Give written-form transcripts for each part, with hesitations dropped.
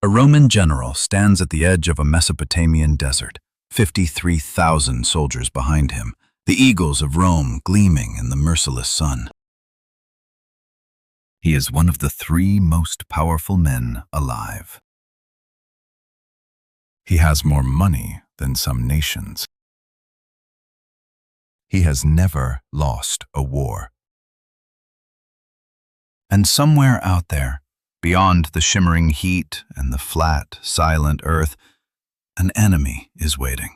A Roman general stands at the edge of a Mesopotamian desert, 53,000 soldiers behind him, the eagles of Rome gleaming in the merciless sun. He is one of the 3 most powerful men alive. He has more money than some nations. He has never lost a war. And somewhere out there, beyond the shimmering heat and the flat, silent earth, an enemy is waiting.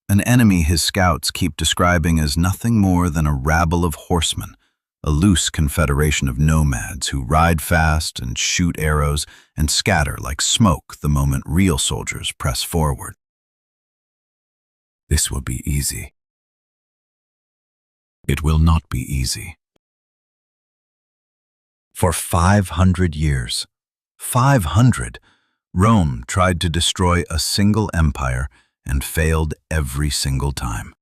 An enemy his scouts keep describing as nothing more than a rabble of horsemen, a loose confederation of nomads who ride fast and shoot arrows and scatter like smoke the moment real soldiers press forward. This will be easy. It will not be easy. For 500 years, 500, Rome tried to destroy a single empire and failed every single time.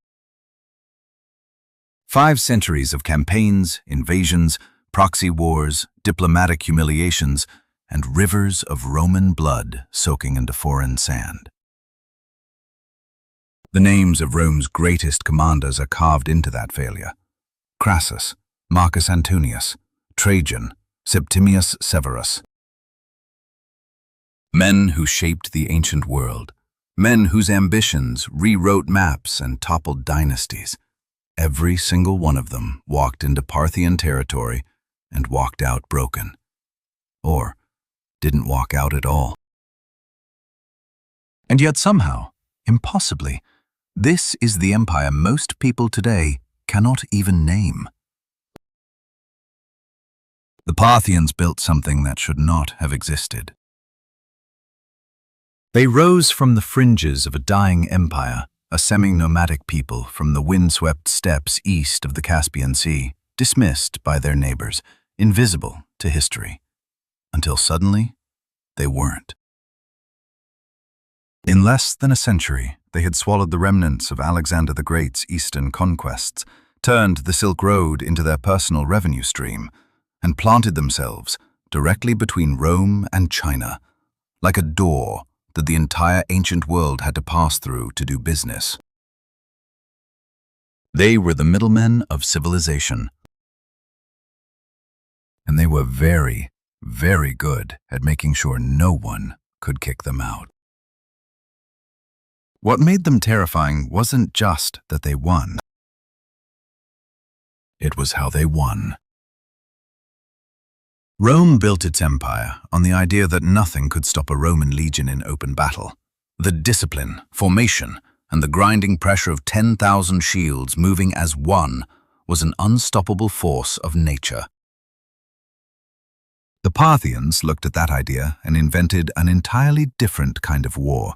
5 centuries of campaigns, invasions, proxy wars, diplomatic humiliations, and rivers of Roman blood soaking into foreign sand. The names of Rome's greatest commanders are carved into that failure. Crassus, Marcus Antonius, Trajan, Septimius Severus. Men who shaped the ancient world, men whose ambitions rewrote maps and toppled dynasties. Every single one of them walked into Parthian territory and walked out broken. Or didn't walk out at all. And yet somehow, impossibly, this is the empire most people today cannot even name. The Parthians built something that should not have existed. They rose from the fringes of a dying empire, a semi-nomadic people from the windswept steppes east of the Caspian Sea, dismissed by their neighbors, invisible to history, until suddenly they weren't. In less than a century, they had swallowed the remnants of Alexander the Great's eastern conquests, turned the Silk Road into their personal revenue stream, and planted themselves directly between Rome and China, like a door that the entire ancient world had to pass through to do business. They were the middlemen of civilization, and they were very, very good at making sure no one could kick them out. What made them terrifying wasn't just that they won. It was how they won. Rome built its empire on the idea that nothing could stop a Roman legion in open battle. The discipline, formation, and the grinding pressure of 10,000 shields moving as one was an unstoppable force of nature. The Parthians looked at that idea and invented an entirely different kind of war.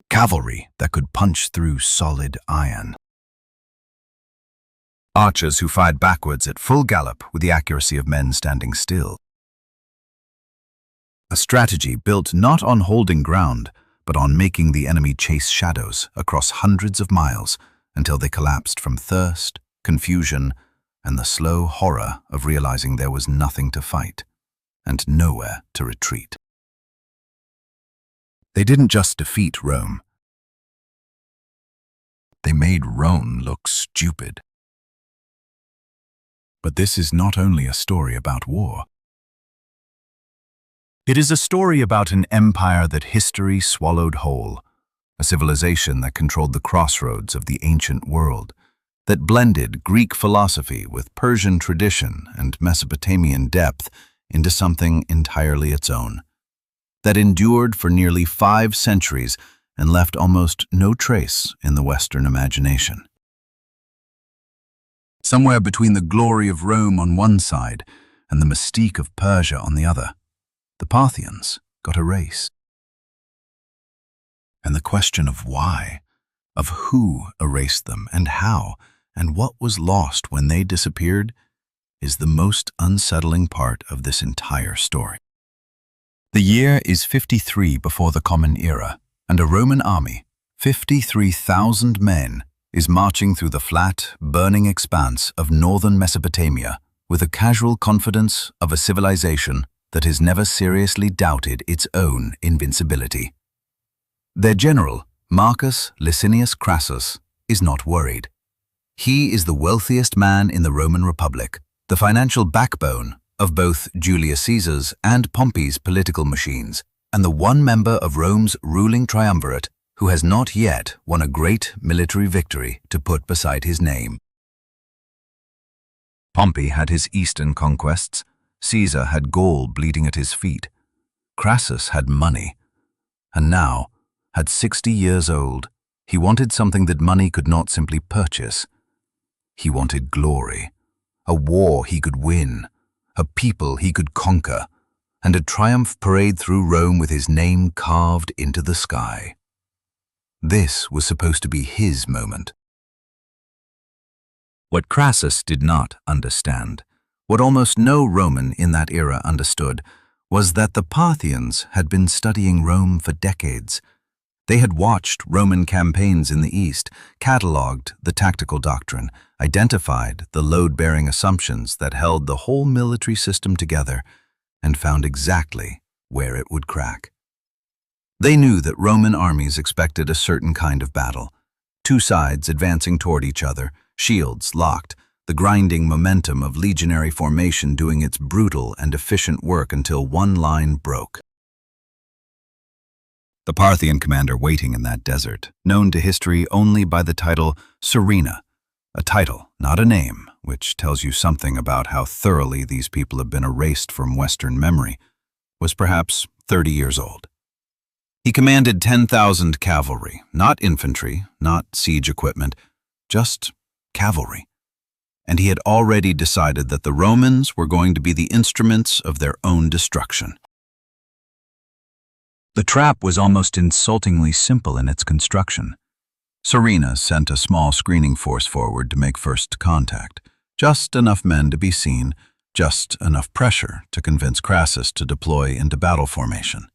Cavalry that could punch through solid iron. Archers who fired backwards at full gallop with the accuracy of men standing still. A strategy built not on holding ground, but on making the enemy chase shadows across hundreds of miles until they collapsed from thirst, confusion, and the slow horror of realizing there was nothing to fight and nowhere to retreat. They didn't just defeat Rome. They made Rome look stupid. But this is not only a story about war. It is a story about an empire that history swallowed whole, a civilization that controlled the crossroads of the ancient world, that blended Greek philosophy with Persian tradition and Mesopotamian depth into something entirely its own, that endured for nearly 5 centuries and left almost no trace in the Western imagination. Somewhere between the glory of Rome on one side and the mystique of Persia on the other, the Parthians got erased. And the question of why, of who erased them and how, and what was lost when they disappeared, is the most unsettling part of this entire story. The year is 53 before the Common Era, and a Roman army, 53,000 men, is marching through the flat, burning expanse of northern Mesopotamia with the casual confidence of a civilization that has never seriously doubted its own invincibility. Their general, Marcus Licinius Crassus, is not worried. He is the wealthiest man in the Roman Republic, the financial backbone of both Julius Caesar's and Pompey's political machines, and the one member of Rome's ruling triumvirate who has not yet won a great military victory to put beside his name. Pompey had his eastern conquests. Caesar had Gaul bleeding at his feet. Crassus had money, and now, at 60 years old, he wanted something that money could not simply purchase. He wanted glory, a war he could win, a people he could conquer, and a triumph parade through Rome with his name carved into the sky. This was supposed to be his moment. What Crassus did not understand, what almost no Roman in that era understood, was that the Parthians had been studying Rome for decades. They had watched Roman campaigns in the East, catalogued the tactical doctrine, identified the load-bearing assumptions that held the whole military system together, and found exactly where it would crack. They knew that Roman armies expected a certain kind of battle, two sides advancing toward each other, shields locked, the grinding momentum of legionary formation doing its brutal and efficient work until one line broke. The Parthian commander waiting in that desert, known to history only by the title Serena, a title, not a name, which tells you something about how thoroughly these people have been erased from Western memory, was perhaps 30 years old. He commanded 10,000 cavalry, not infantry, not siege equipment, just cavalry. And he had already decided that the Romans were going to be the instruments of their own destruction. The trap was almost insultingly simple in its construction. Serena sent a small screening force forward to make first contact, just enough men to be seen, just enough pressure to convince Crassus to deploy into battle formation.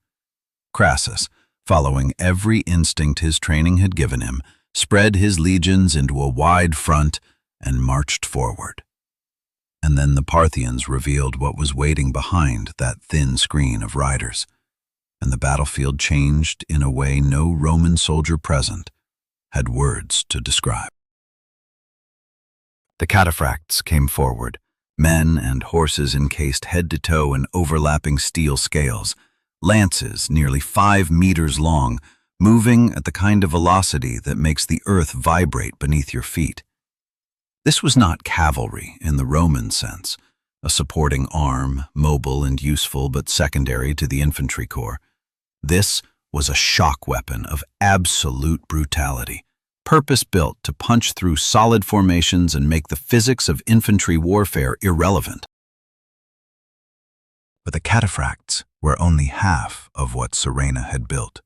Crassus, following every instinct his training had given him, spread his legions into a wide front and marched forward. And then the Parthians revealed what was waiting behind that thin screen of riders, and the battlefield changed in a way no Roman soldier present had words to describe. The cataphracts came forward, men and horses encased head to toe in overlapping steel scales, lances nearly 5 meters long, moving at the kind of velocity that makes the earth vibrate beneath your feet. This was not cavalry in the Roman sense, a supporting arm, mobile and useful but secondary to the infantry corps. This was a shock weapon of absolute brutality, purpose-built to punch through solid formations and make the physics of infantry warfare irrelevant. But the cataphracts were only half of what Serena had built.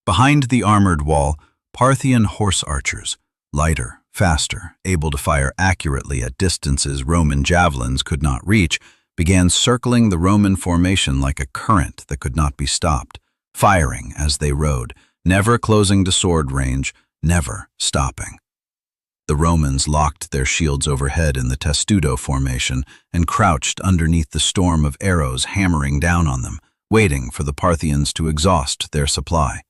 Behind the armored wall, Parthian horse archers, lighter, faster, able to fire accurately at distances Roman javelins could not reach, began circling the Roman formation like a current that could not be stopped, firing as they rode, never closing to sword range, never stopping. The Romans locked their shields overhead in the testudo formation and crouched underneath the storm of arrows hammering down on them, waiting for the Parthians to exhaust their supply.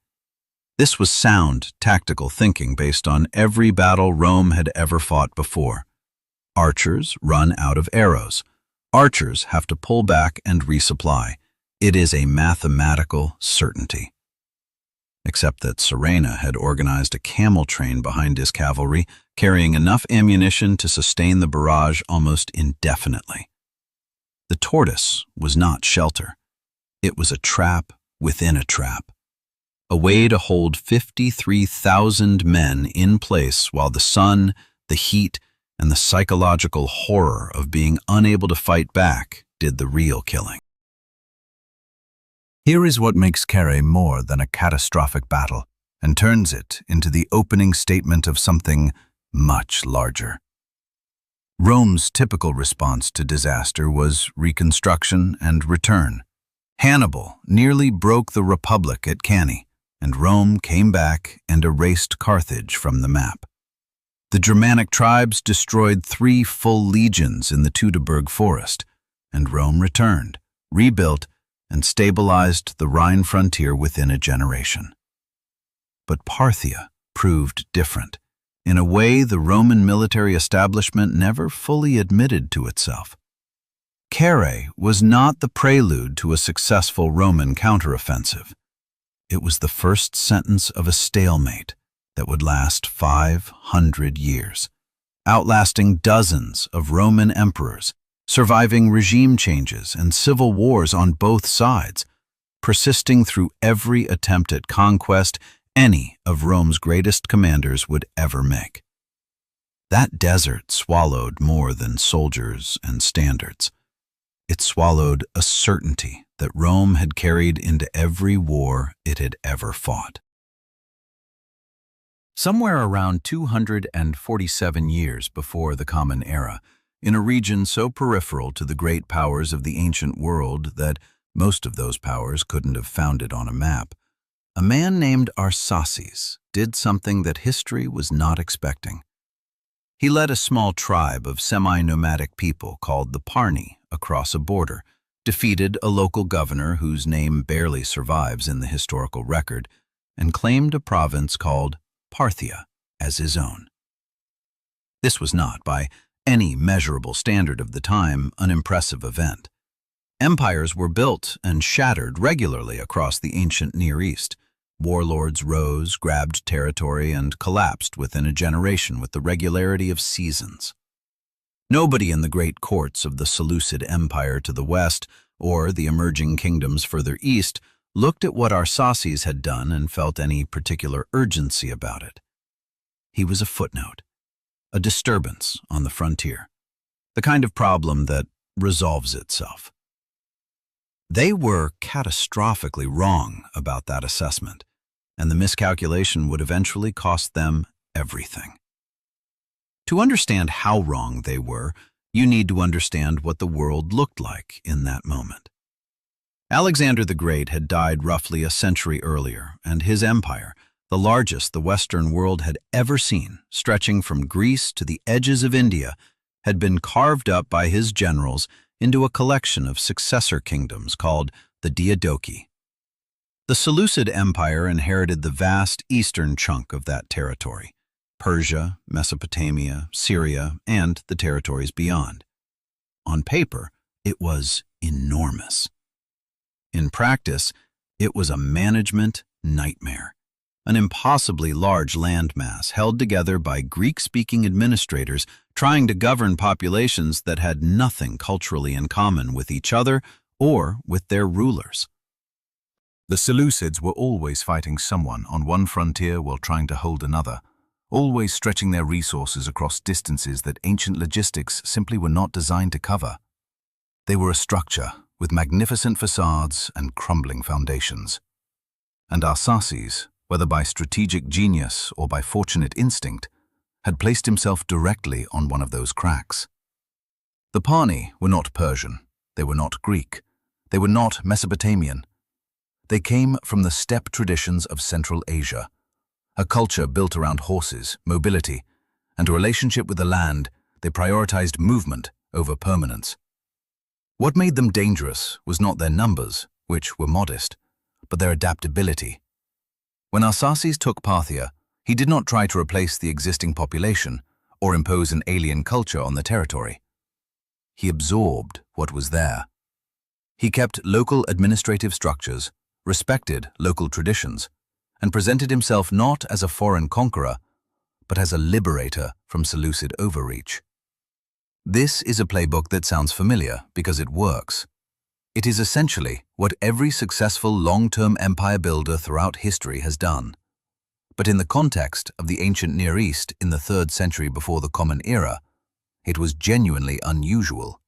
This was sound, tactical thinking based on every battle Rome had ever fought before. Archers run out of arrows. Archers have to pull back and resupply. It is a mathematical certainty. Except that Serena had organized a camel train behind his cavalry, carrying enough ammunition to sustain the barrage almost indefinitely. The tortoise was not shelter. It was a trap within a trap. A way to hold 53,000 men in place while the sun, the heat, and the psychological horror of being unable to fight back did the real killing. Here is what makes Carrhae more than a catastrophic battle and turns it into the opening statement of something much larger. Rome's typical response to disaster was reconstruction and return. Hannibal nearly broke the Republic at Cannae, and Rome came back and erased Carthage from the map. The Germanic tribes destroyed 3 full legions in the Teutoburg forest, and Rome returned, rebuilt, and stabilized the Rhine frontier within a generation. But Parthia proved different, in a way the Roman military establishment never fully admitted to itself. Carrhae was not the prelude to a successful Roman counteroffensive. It was the first sentence of a stalemate that would last 500 years, outlasting dozens of Roman emperors, surviving regime changes and civil wars on both sides, persisting through every attempt at conquest any of Rome's greatest commanders would ever make. That desert swallowed more than soldiers and standards. It swallowed a certainty that Rome had carried into every war it had ever fought. Somewhere around 247 years before the Common Era, in a region so peripheral to the great powers of the ancient world that most of those powers couldn't have found it on a map, a man named Arsaces did something that history was not expecting. He led a small tribe of semi-nomadic people called the Parni across a border, defeated a local governor whose name barely survives in the historical record, and claimed a province called Parthia as his own. This was not, by any measurable standard of the time, an impressive event. Empires were built and shattered regularly across the ancient Near East. Warlords rose, grabbed territory, and collapsed within a generation with the regularity of seasons. Nobody in the great courts of the Seleucid Empire to the west, or the emerging kingdoms further east, looked at what Arsaces had done and felt any particular urgency about it. He was a footnote, a disturbance on the frontier, the kind of problem that resolves itself. They were catastrophically wrong about that assessment, and the miscalculation would eventually cost them everything. To understand how wrong they were, you need to understand what the world looked like in that moment. Alexander the Great had died roughly a century earlier, and his empire, the largest the Western world had ever seen, stretching from Greece to the edges of India, had been carved up by his generals into a collection of successor kingdoms called the Diadochi. The Seleucid Empire inherited the vast eastern chunk of that territory: Persia, Mesopotamia, Syria, and the territories beyond. On paper, it was enormous. In practice, it was a management nightmare, an impossibly large landmass held together by Greek-speaking administrators trying to govern populations that had nothing culturally in common with each other or with their rulers. The Seleucids were always fighting someone on one frontier while trying to hold another, always stretching their resources across distances that ancient logistics simply were not designed to cover. They were a structure with magnificent facades and crumbling foundations. And Arsaces, whether by strategic genius or by fortunate instinct, had placed himself directly on one of those cracks. The Parni were not Persian, they were not Greek, they were not Mesopotamian. They came from the steppe traditions of Central Asia, a culture built around horses, mobility, and a relationship with the land. They prioritized movement over permanence. What made them dangerous was not their numbers, which were modest, but their adaptability. When Arsaces took Parthia, he did not try to replace the existing population or impose an alien culture on the territory. He absorbed what was there. He kept local administrative structures, respected local traditions, and presented himself not as a foreign conqueror, but as a liberator from Seleucid overreach. This is a playbook that sounds familiar because it works. It is essentially what every successful long-term empire builder throughout history has done. But in the context of the ancient Near East in the 3rd century before the Common Era, it was genuinely unusual.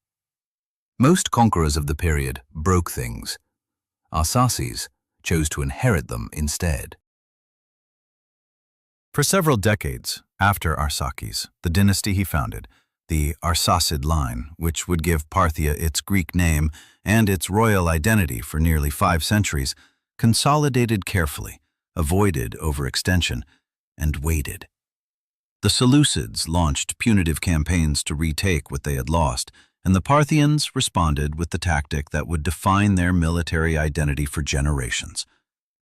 Most conquerors of the period broke things. Arsaces chose to inherit them instead. For several decades after Arsaces, the dynasty he founded, the Arsacid line, which would give Parthia its Greek name and its royal identity for nearly 5 centuries, consolidated carefully, avoided overextension, and waited. The Seleucids launched punitive campaigns to retake what they had lost, and the Parthians responded with the tactic that would define their military identity for generations.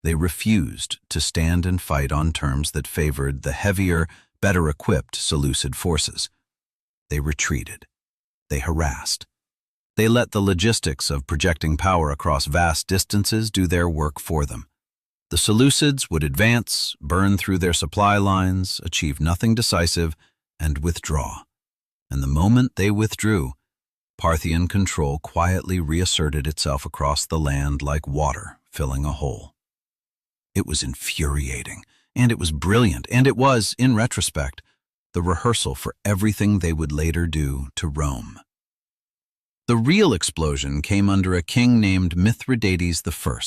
They refused to stand and fight on terms that favored the heavier, better-equipped Seleucid forces. They retreated. They harassed. They let the logistics of projecting power across vast distances do their work for them. The Seleucids would advance, burn through their supply lines, achieve nothing decisive, and withdraw. And the moment they withdrew, Parthian control quietly reasserted itself across the land like water filling a hole. It was infuriating, and it was brilliant, and it was, in retrospect, the rehearsal for everything they would later do to Rome. The real explosion came under a king named Mithridates I,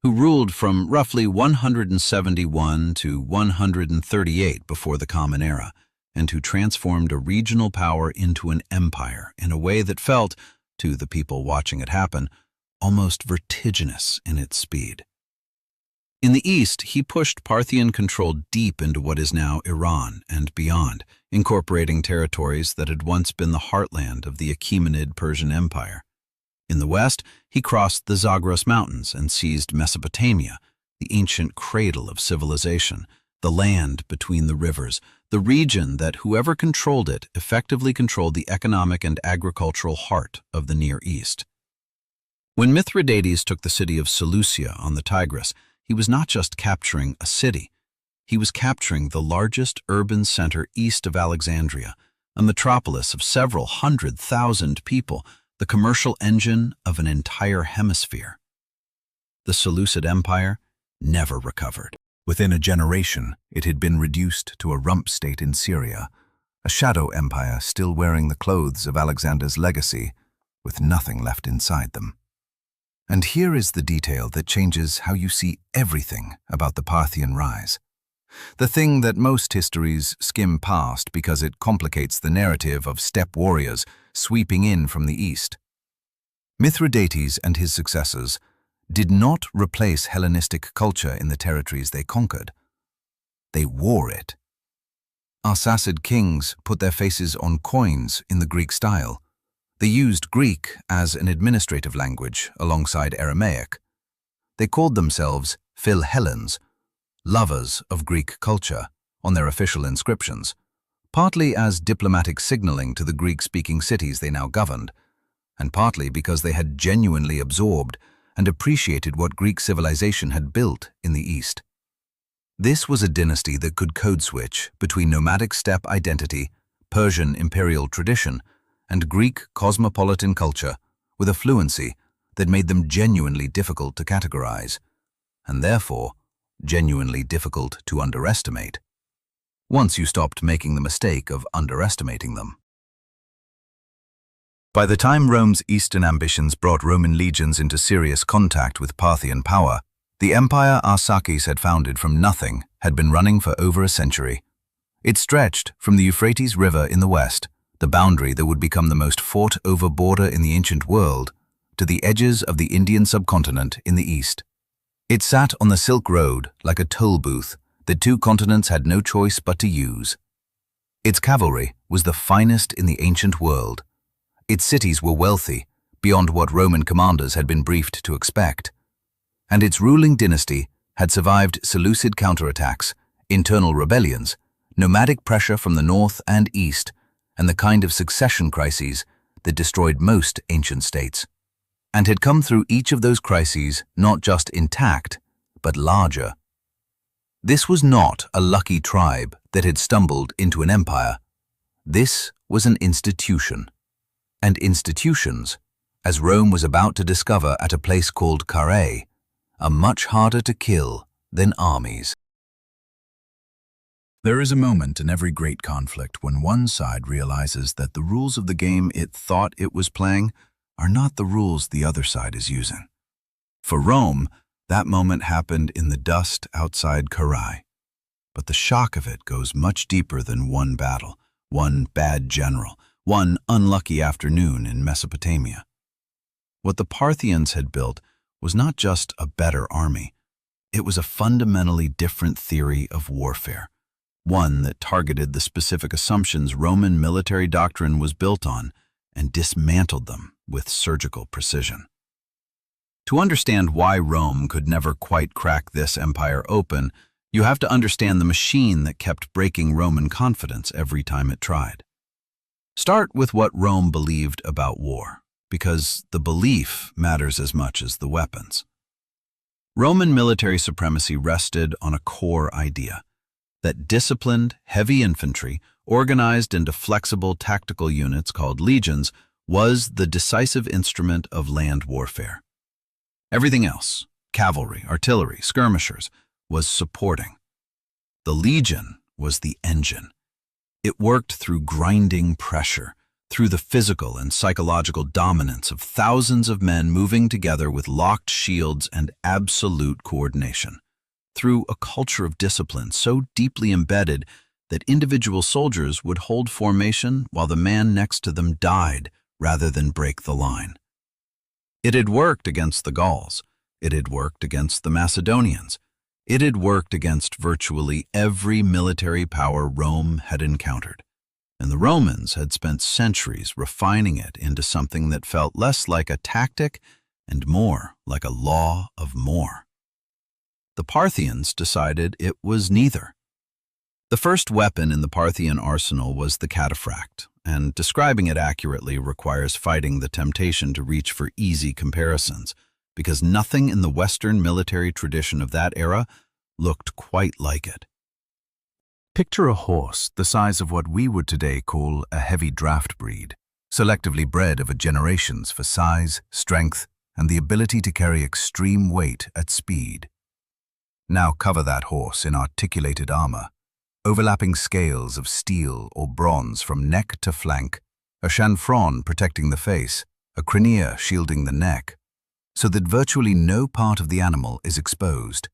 who ruled from roughly 171 to 138 before the Common Era, and who transformed a regional power into an empire in a way that felt, to the people watching it happen, almost vertiginous in its speed. In the east, he pushed Parthian control deep into what is now Iran and beyond, incorporating territories that had once been the heartland of the Achaemenid Persian Empire. In the west, he crossed the Zagros Mountains and seized Mesopotamia, the ancient cradle of civilization, the land between the rivers, the region that whoever controlled it effectively controlled the economic and agricultural heart of the Near East. When Mithridates took the city of Seleucia on the Tigris, he was not just capturing a city. He was capturing the largest urban center east of Alexandria, a metropolis of several 100,000 people, the commercial engine of an entire hemisphere. The Seleucid Empire never recovered. Within a generation, it had been reduced to a rump state in Syria, a shadow empire still wearing the clothes of Alexander's legacy, with nothing left inside them. And here is the detail that changes how you see everything about the Parthian rise. The thing that most histories skim past because it complicates the narrative of steppe warriors sweeping in from the east. Mithridates and his successors did not replace Hellenistic culture in the territories they conquered. They wore it. Arsacid kings put their faces on coins in the Greek style. They used Greek as an administrative language alongside Aramaic. They called themselves Philhellens, lovers of Greek culture, on their official inscriptions, partly as diplomatic signaling to the Greek-speaking cities they now governed, and partly because they had genuinely absorbed and appreciated what Greek civilization had built in the East. This was a dynasty that could code-switch between nomadic steppe identity, Persian imperial tradition, and Greek cosmopolitan culture with a fluency that made them genuinely difficult to categorize, and therefore genuinely difficult to underestimate, once you stopped making the mistake of underestimating them. By the time Rome's eastern ambitions brought Roman legions into serious contact with Parthian power, the empire Arsaces had founded from nothing had been running for over a century. It stretched from the Euphrates River in the west, the boundary that would become the most fought-over border in the ancient world, to the edges of the Indian subcontinent in the east. It sat on the Silk Road like a toll booth that two continents had no choice but to use. Its cavalry was the finest in the ancient world. Its cities were wealthy, beyond what Roman commanders had been briefed to expect. And its ruling dynasty had survived Seleucid counterattacks, internal rebellions, nomadic pressure from the north and east, and the kind of succession crises that destroyed most ancient states, and had come through each of those crises not just intact, but larger. This was not a lucky tribe that had stumbled into an empire. This was an institution. And institutions, as Rome was about to discover at a place called Carrhae, are much harder to kill than armies. There is a moment in every great conflict when one side realizes that the rules of the game it thought it was playing are not the rules the other side is using. For Rome, that moment happened in the dust outside Carrhae. But the shock of it goes much deeper than one battle, one bad general, one unlucky afternoon in Mesopotamia. What the Parthians had built was not just a better army. It was a fundamentally different theory of warfare, one that targeted the specific assumptions Roman military doctrine was built on and dismantled them with surgical precision. To understand why Rome could never quite crack this empire open, you have to understand the machine that kept breaking Roman confidence every time it tried. Start with what Rome believed about war, because the belief matters as much as the weapons. Roman military supremacy rested on a core idea that disciplined, heavy infantry, organized into flexible tactical units called legions, was the decisive instrument of land warfare. Everything else, cavalry, artillery, skirmishers, was supporting. The legion was the engine. It worked through grinding pressure, through the physical and psychological dominance of thousands of men moving together with locked shields and absolute coordination, through a culture of discipline so deeply embedded that individual soldiers would hold formation while the man next to them died rather than break the line. It had worked against the Gauls. It had worked against the Macedonians. It had worked against virtually every military power Rome had encountered. And the Romans had spent centuries refining it into something that felt less like a tactic and more like a law of more. The Parthians decided it was neither. The first weapon in the Parthian arsenal was the cataphract, and describing it accurately requires fighting the temptation to reach for easy comparisons, because nothing in the Western military tradition of that era looked quite like it. Picture a horse the size of what we would today call a heavy draft breed, selectively bred over generations for size, strength, and the ability to carry extreme weight at speed. Now cover that horse in articulated armor, overlapping scales of steel or bronze from neck to flank, a chanfron protecting the face, a crinier shielding the neck, so that virtually no part of the animal is exposed.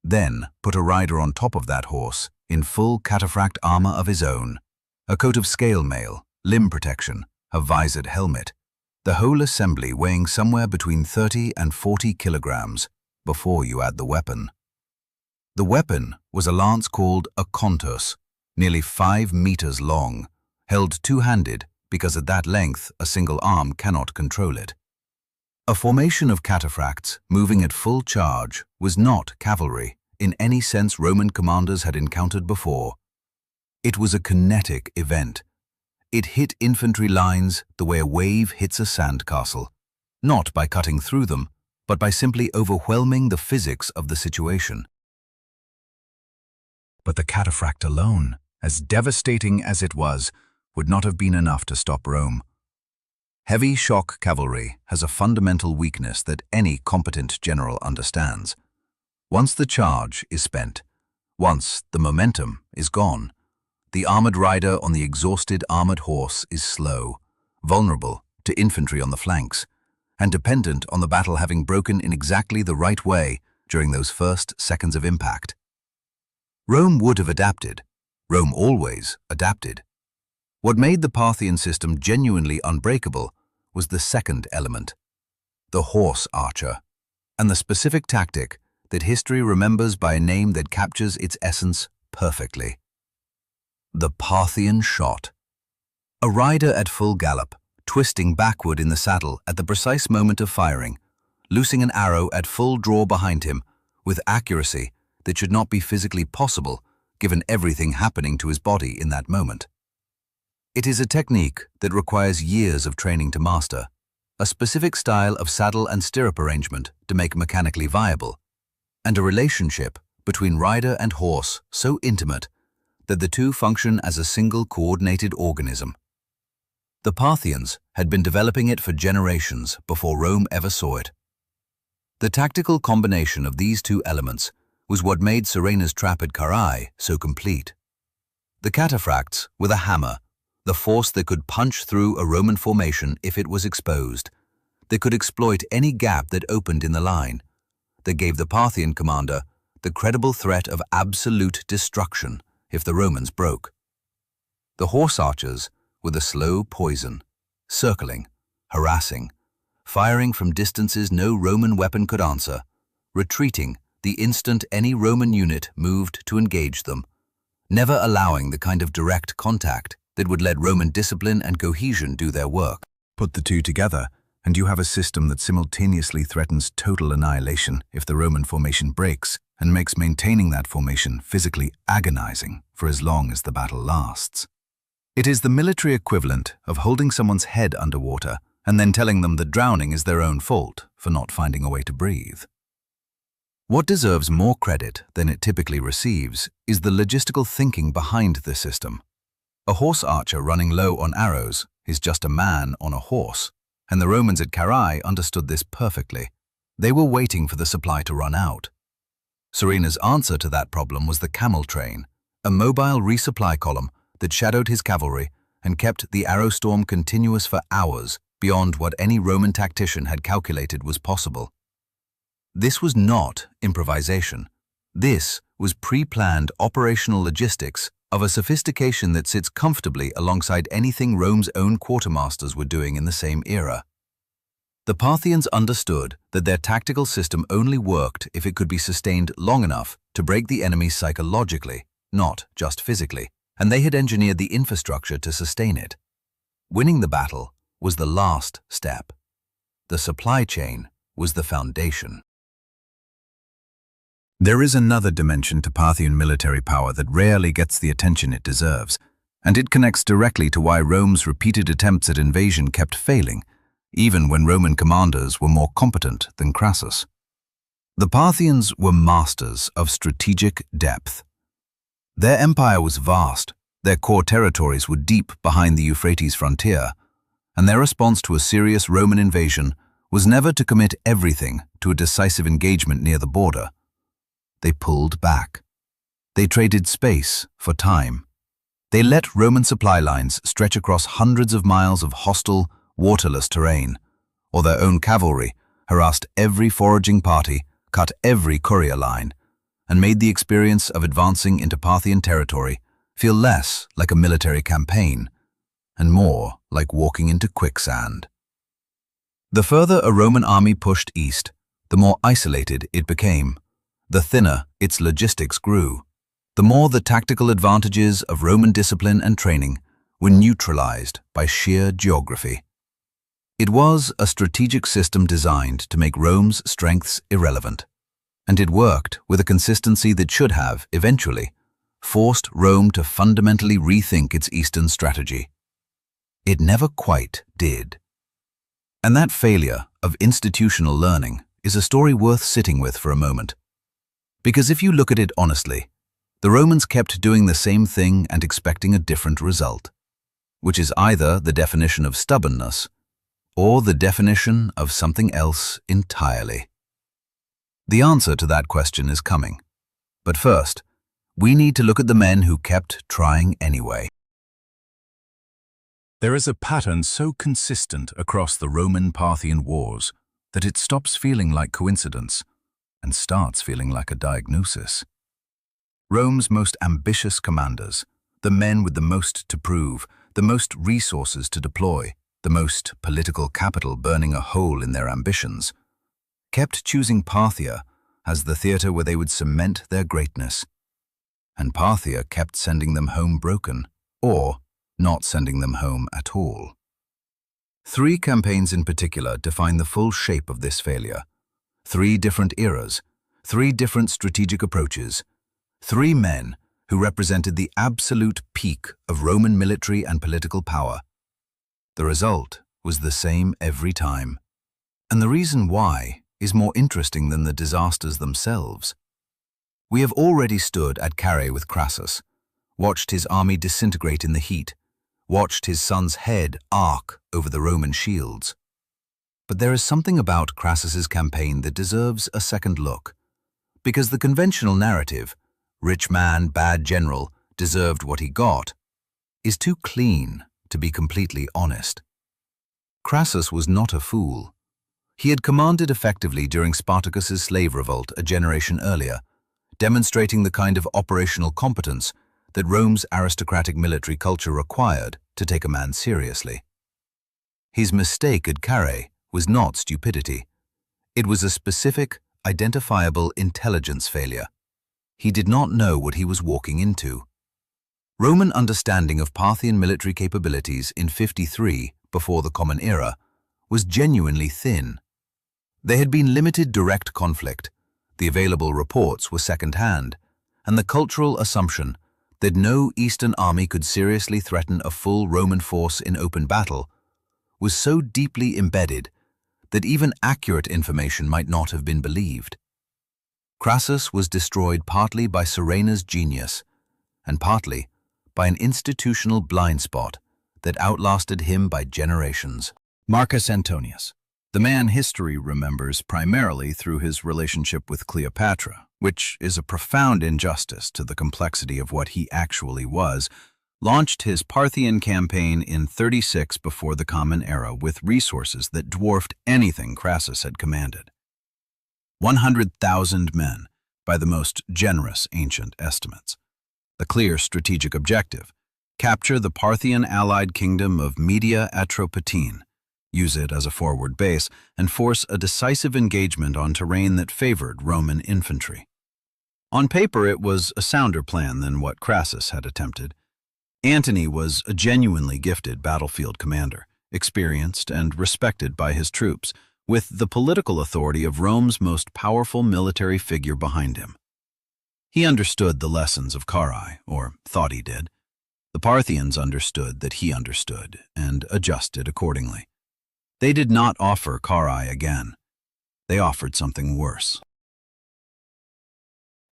Then put a rider on top of that horse in full cataphract armor of his own, a coat of scale mail, limb protection, a visored helmet, the whole assembly weighing somewhere between 30 and 40 kilograms before you add the weapon. The weapon was a lance called a contus, nearly 5 meters long, held two-handed because at that length a single arm cannot control it. A formation of cataphracts moving at full charge was not cavalry in any sense Roman commanders had encountered before. It was a kinetic event. It hit infantry lines the way a wave hits a sandcastle, not by cutting through them, but by simply overwhelming the physics of the situation. But the cataphract alone, as devastating as it was, would not have been enough to stop Rome. Heavy shock cavalry has a fundamental weakness that any competent general understands. Once the charge is spent, once the momentum is gone, the armored rider on the exhausted armored horse is slow, vulnerable to infantry on the flanks, and dependent on the battle having broken in exactly the right way during those first seconds of impact. Rome would have adapted. Rome always adapted. What made the Parthian system genuinely unbreakable was the second element, the horse archer, and the specific tactic that history remembers by a name that captures its essence perfectly. The Parthian shot. A rider at full gallop, twisting backward in the saddle at the precise moment of firing, loosing an arrow at full draw behind him, with accuracy that should not be physically possible given everything happening to his body in that moment. It is a technique that requires years of training to master, a specific style of saddle and stirrup arrangement to make mechanically viable, and a relationship between rider and horse so intimate that the two function as a single coordinated organism. The Parthians had been developing it for generations before Rome ever saw it. The tactical combination of these two elements was what made Surena's trap at Carrhae so complete. The cataphracts were the hammer, the force that could punch through a Roman formation if it was exposed, that could exploit any gap that opened in the line, that gave the Parthian commander the credible threat of absolute destruction if the Romans broke. The horse archers were the slow poison, circling, harassing, firing from distances no Roman weapon could answer, retreating the instant any Roman unit moved to engage them, never allowing the kind of direct contact that would let Roman discipline and cohesion do their work. Put the two together, and you have a system that simultaneously threatens total annihilation if the Roman formation breaks and makes maintaining that formation physically agonizing for as long as the battle lasts. It is the military equivalent of holding someone's head underwater and then telling them that drowning is their own fault for not finding a way to breathe. What deserves more credit than it typically receives is the logistical thinking behind the system. A horse archer running low on arrows is just a man on a horse, and the Romans at Carrhae understood this perfectly. They were waiting for the supply to run out. Serena's answer to that problem was the camel train, a mobile resupply column that shadowed his cavalry and kept the arrow storm continuous for hours beyond what any Roman tactician had calculated was possible. This was not improvisation. This was pre-planned operational logistics of a sophistication that sits comfortably alongside anything Rome's own quartermasters were doing in the same era. The Parthians understood that their tactical system only worked if it could be sustained long enough to break the enemy psychologically, not just physically, and they had engineered the infrastructure to sustain it. Winning the battle was the last step. The supply chain was the foundation. There is another dimension to Parthian military power that rarely gets the attention it deserves, and it connects directly to why Rome's repeated attempts at invasion kept failing, even when Roman commanders were more competent than Crassus. The Parthians were masters of strategic depth. Their empire was vast, their core territories were deep behind the Euphrates frontier, and their response to a serious Roman invasion was never to commit everything to a decisive engagement near the border. They pulled back. They traded space for time. They let Roman supply lines stretch across hundreds of miles of hostile, waterless terrain, or their own cavalry harassed every foraging party, cut every courier line, and made the experience of advancing into Parthian territory feel less like a military campaign and more like walking into quicksand. The further a Roman army pushed east, the more isolated it became. The thinner its logistics grew, the more the tactical advantages of Roman discipline and training were neutralized by sheer geography. It was a strategic system designed to make Rome's strengths irrelevant, and it worked with a consistency that should have, eventually, forced Rome to fundamentally rethink its eastern strategy. It never quite did. And that failure of institutional learning is a story worth sitting with for a moment. Because if you look at it honestly, the Romans kept doing the same thing and expecting a different result, which is either the definition of stubbornness or the definition of something else entirely. The answer to that question is coming. But first, we need to look at the men who kept trying anyway. There is a pattern so consistent across the Roman-Parthian wars that it stops feeling like coincidence and starts feeling like a diagnosis. Rome's most ambitious commanders, the men with the most to prove, the most resources to deploy, the most political capital burning a hole in their ambitions, kept choosing Parthia as the theater where they would cement their greatness. And Parthia kept sending them home broken, or not sending them home at all. 3 campaigns in particular define the full shape of this failure. 3 different eras, 3 different strategic approaches, 3 men who represented the absolute peak of Roman military and political power. The result was the same every time. And the reason why is more interesting than the disasters themselves. We have already stood at Carrhae with Crassus, watched his army disintegrate in the heat, watched his son's head arc over the Roman shields. But there is something about Crassus's campaign that deserves a second look, because the conventional narrative, rich man, bad general, deserved what he got, is too clean to be completely honest. Crassus was not a fool. He had commanded effectively during Spartacus's slave revolt a generation earlier, demonstrating the kind of operational competence that Rome's aristocratic military culture required to take a man seriously. His mistake at Carrhae was not stupidity. It was a specific, identifiable intelligence failure. He did not know what he was walking into. Roman understanding of Parthian military capabilities in 53 before the Common Era, was genuinely thin. There had been limited direct conflict, the available reports were second-hand, and the cultural assumption that no Eastern army could seriously threaten a full Roman force in open battle was so deeply embedded that even accurate information might not have been believed. Crassus was destroyed partly by Surena's genius and partly by an institutional blind spot that outlasted him by generations. Marcus Antonius, the man history remembers primarily through his relationship with Cleopatra, which is a profound injustice to the complexity of what he actually was, launched his Parthian campaign in 36 before the Common Era with resources that dwarfed anything Crassus had commanded. 100,000 men, by the most generous ancient estimates. The clear strategic objective: capture the Parthian allied kingdom of Media Atropatene, use it as a forward base, and force a decisive engagement on terrain that favored Roman infantry. On paper, it was a sounder plan than what Crassus had attempted. Antony was a genuinely gifted battlefield commander, experienced and respected by his troops, with the political authority of Rome's most powerful military figure behind him. He understood the lessons of Carrhae, or thought he did. The Parthians understood that he understood, and adjusted accordingly. They did not offer Carrhae again. They offered something worse.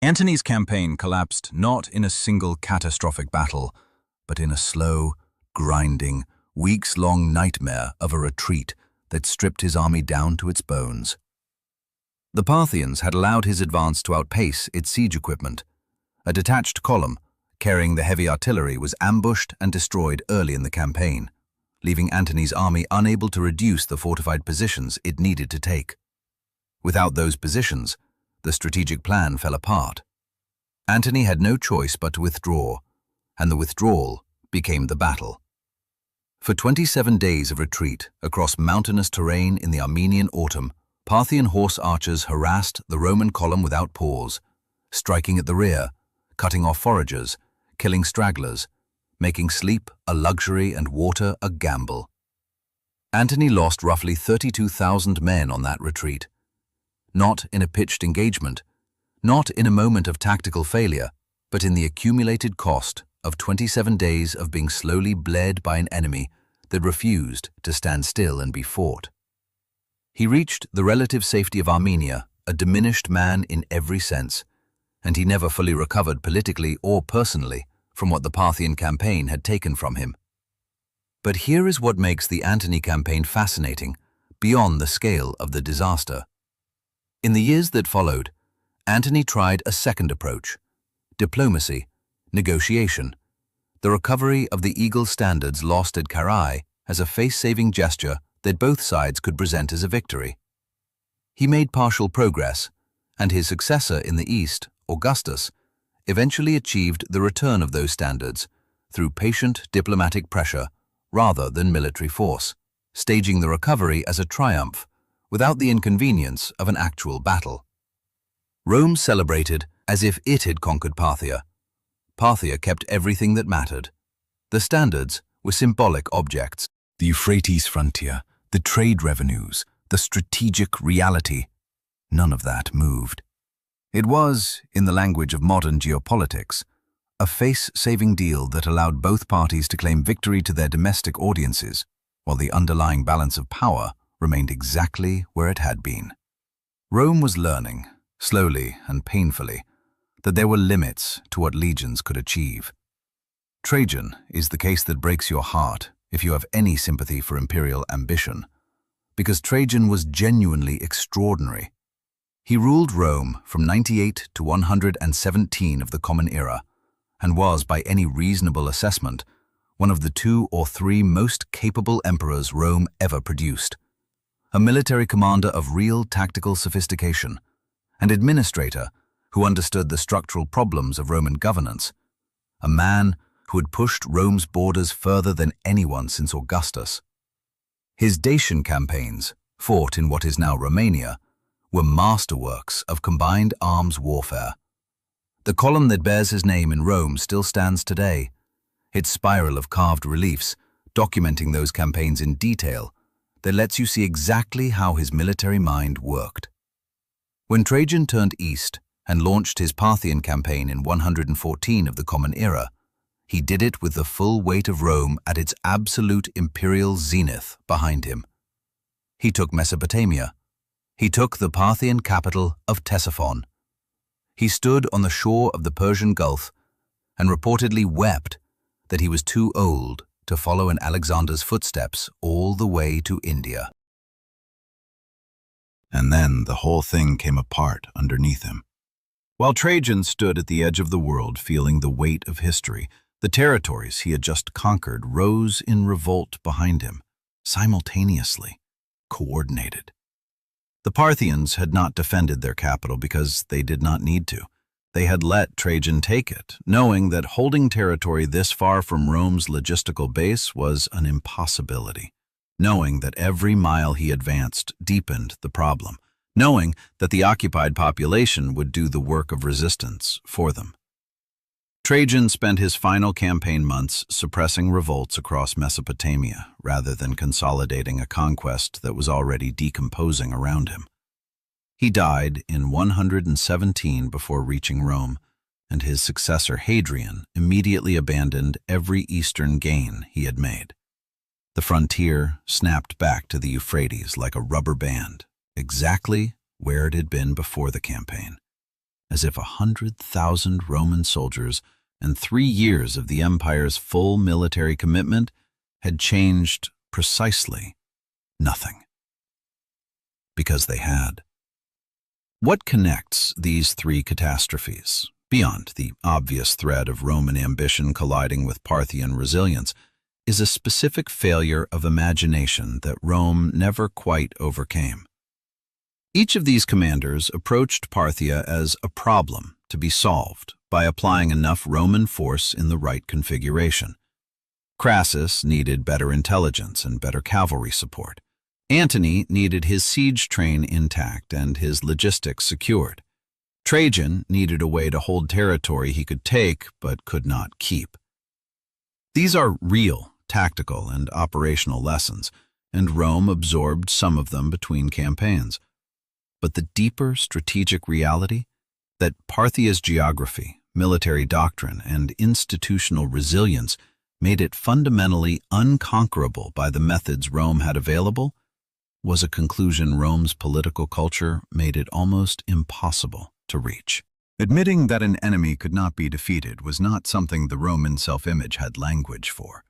Antony's campaign collapsed not in a single catastrophic battle, but in a slow, grinding, weeks-long nightmare of a retreat that stripped his army down to its bones. The Parthians had allowed his advance to outpace its siege equipment. A detached column, carrying the heavy artillery, was ambushed and destroyed early in the campaign, leaving Antony's army unable to reduce the fortified positions it needed to take. Without those positions, the strategic plan fell apart. Antony had no choice but to withdraw, and the withdrawal became the battle. For 27 days of retreat across mountainous terrain in the Armenian autumn, Parthian horse archers harassed the Roman column without pause, striking at the rear, cutting off foragers, killing stragglers, making sleep a luxury and water a gamble. Antony lost roughly 32,000 men on that retreat. Not in a pitched engagement, not in a moment of tactical failure, but in the accumulated cost of 27 days of being slowly bled by an enemy that refused to stand still and be fought. He reached the relative safety of Armenia, a diminished man in every sense, and he never fully recovered politically or personally from what the Parthian campaign had taken from him. But here is what makes the Antony campaign fascinating, beyond the scale of the disaster. In the years that followed, Antony tried a second approach: diplomacy, negotiation, the recovery of the eagle standards lost at Carrhae as a face-saving gesture that both sides could present as a victory. He made partial progress, and his successor in the east, Augustus, eventually achieved the return of those standards through patient diplomatic pressure rather than military force, staging the recovery as a triumph without the inconvenience of an actual battle. Rome celebrated as if it had conquered Parthia. Parthia kept everything that mattered. The standards were symbolic objects: the Euphrates frontier, the trade revenues, the strategic reality. None of that moved. It was, in the language of modern geopolitics, a face-saving deal that allowed both parties to claim victory to their domestic audiences, while the underlying balance of power remained exactly where it had been. Rome was learning, slowly and painfully, that there were limits to what legions could achieve. Trajan is the case that breaks your heart if you have any sympathy for imperial ambition, because Trajan was genuinely extraordinary. He ruled Rome from 98 to 117 of the Common Era, and was, by any reasonable assessment, one of the 2 or 3 most capable emperors Rome ever produced. A military commander of real tactical sophistication, an administrator who understood the structural problems of Roman governance, a man who had pushed Rome's borders further than anyone since Augustus. His Dacian campaigns, fought in what is now Romania, were masterworks of combined arms warfare. The column that bears his name in Rome still stands today, its spiral of carved reliefs documenting those campaigns in detail that lets you see exactly how his military mind worked. When Trajan turned east and launched his Parthian campaign in 114 of the Common Era, he did it with the full weight of Rome at its absolute imperial zenith behind him. He took Mesopotamia. He took the Parthian capital of Ctesiphon. He stood on the shore of the Persian Gulf and reportedly wept that he was too old to follow in Alexander's footsteps all the way to India. And then the whole thing came apart underneath him. While Trajan stood at the edge of the world feeling the weight of history, the territories he had just conquered rose in revolt behind him, simultaneously, coordinated. The Parthians had not defended their capital because they did not need to. They had let Trajan take it, knowing that holding territory this far from Rome's logistical base was an impossibility, knowing that every mile he advanced deepened the problem, knowing that the occupied population would do the work of resistance for them. Trajan spent his final campaign months suppressing revolts across Mesopotamia rather than consolidating a conquest that was already decomposing around him. He died in 117 before reaching Rome, and his successor Hadrian immediately abandoned every eastern gain he had made. The frontier snapped back to the Euphrates like a rubber band, exactly where it had been before the campaign, as if 100,000 Roman soldiers and 3 years of the empire's full military commitment had changed precisely nothing. Because they had. What connects these 3 catastrophes, beyond the obvious thread of Roman ambition colliding with Parthian resilience, is a specific failure of imagination that Rome never quite overcame. Each of these commanders approached Parthia as a problem to be solved by applying enough Roman force in the right configuration. Crassus needed better intelligence and better cavalry support. Antony needed his siege train intact and his logistics secured. Trajan needed a way to hold territory he could take but could not keep. These are real tactical and operational lessons, and Rome absorbed some of them between campaigns. But the deeper strategic reality that Parthia's geography, military doctrine, and institutional resilience made it fundamentally unconquerable by the methods Rome had available was a conclusion Rome's political culture made it almost impossible to reach. Admitting that an enemy could not be defeated was not something the Roman self-image had language for.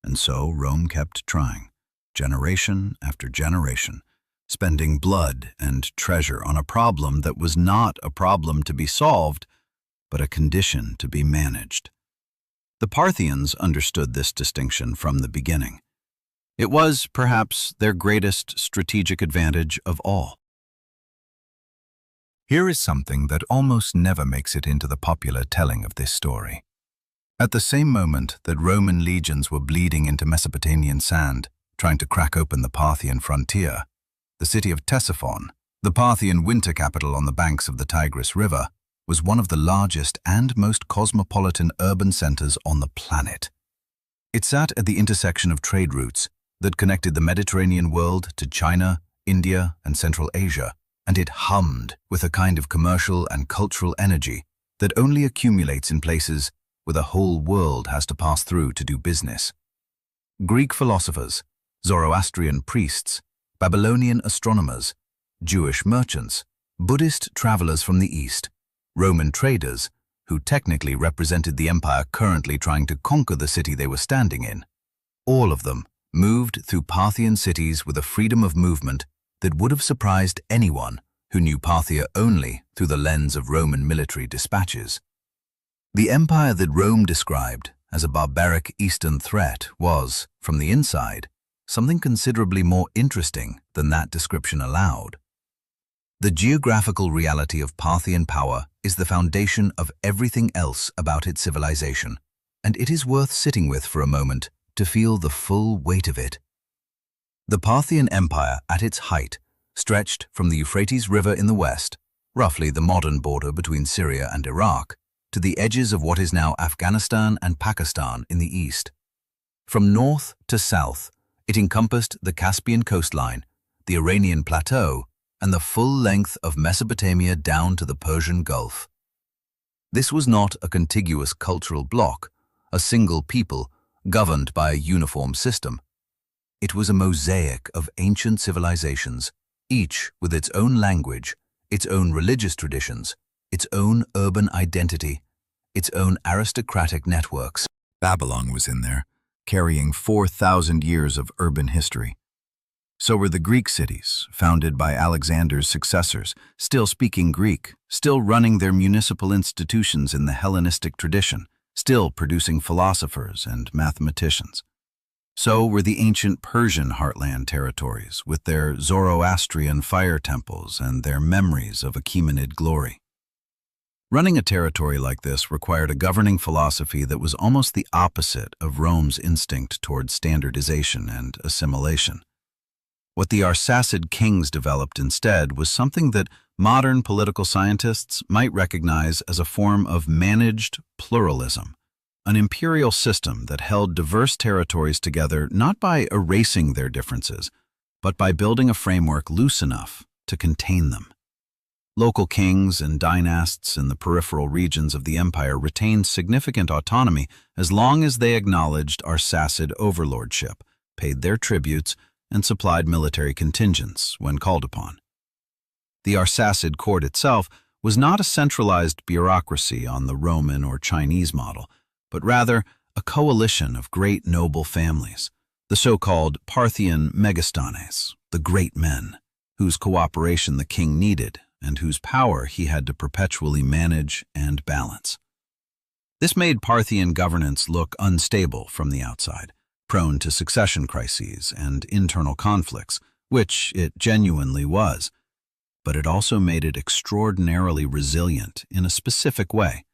And so Rome kept trying, generation after generation, spending blood and treasure on a problem that was not a problem to be solved, but a condition to be managed. The Parthians understood this distinction from the beginning. It was, perhaps, their greatest strategic advantage of all. Here is something that almost never makes it into the popular telling of this story. At the same moment that Roman legions were bleeding into Mesopotamian sand, trying to crack open the Parthian frontier, the city of Ctesiphon, the Parthian winter capital on the banks of the Tigris River, was one of the largest and most cosmopolitan urban centers on the planet. It sat at the intersection of trade routes that connected the Mediterranean world to China, India, and Central Asia, and it hummed with a kind of commercial and cultural energy that only accumulates in places where the whole world has to pass through to do business. Greek philosophers, Zoroastrian priests, Babylonian astronomers, Jewish merchants, Buddhist travelers from the East, Roman traders, who technically represented the empire currently trying to conquer the city they were standing in, all of them moved through Parthian cities with a freedom of movement that would have surprised anyone who knew Parthia only through the lens of Roman military dispatches. The empire that Rome described as a barbaric eastern threat was, from the inside, something considerably more interesting than that description allowed. The geographical reality of Parthian power is the foundation of everything else about its civilization, and it is worth sitting with for a moment to feel the full weight of it. The Parthian Empire, at its height, stretched from the Euphrates River in the west, roughly the modern border between Syria and Iraq, to the edges of what is now Afghanistan and Pakistan in the east. From north to south, it encompassed the Caspian coastline, the Iranian plateau, and the full length of Mesopotamia down to the Persian Gulf. This was not a contiguous cultural bloc, a single people governed by a uniform system. It was a mosaic of ancient civilizations, each with its own language, its own religious traditions, its own urban identity, its own aristocratic networks. Babylon was in there, carrying 4,000 years of urban history. So were the Greek cities, founded by Alexander's successors, still speaking Greek, still running their municipal institutions in the Hellenistic tradition, still producing philosophers and mathematicians. So were the ancient Persian heartland territories, with their Zoroastrian fire temples and their memories of Achaemenid glory. Running a territory like this required a governing philosophy that was almost the opposite of Rome's instinct toward standardization and assimilation. What the Arsacid kings developed instead was something that modern political scientists might recognize as a form of managed pluralism, an imperial system that held diverse territories together not by erasing their differences, but by building a framework loose enough to contain them. Local kings and dynasts in the peripheral regions of the empire retained significant autonomy as long as they acknowledged Arsacid overlordship, paid their tributes, and supplied military contingents when called upon. The Arsacid court itself was not a centralized bureaucracy on the Roman or Chinese model, but rather a coalition of great noble families, the so-called Parthian megastanes, the great men, whose cooperation the king needed and whose power he had to perpetually manage and balance. This made Parthian governance look unstable from the outside, prone to succession crises and internal conflicts, which it genuinely was, but it also made it extraordinarily resilient in a specific way.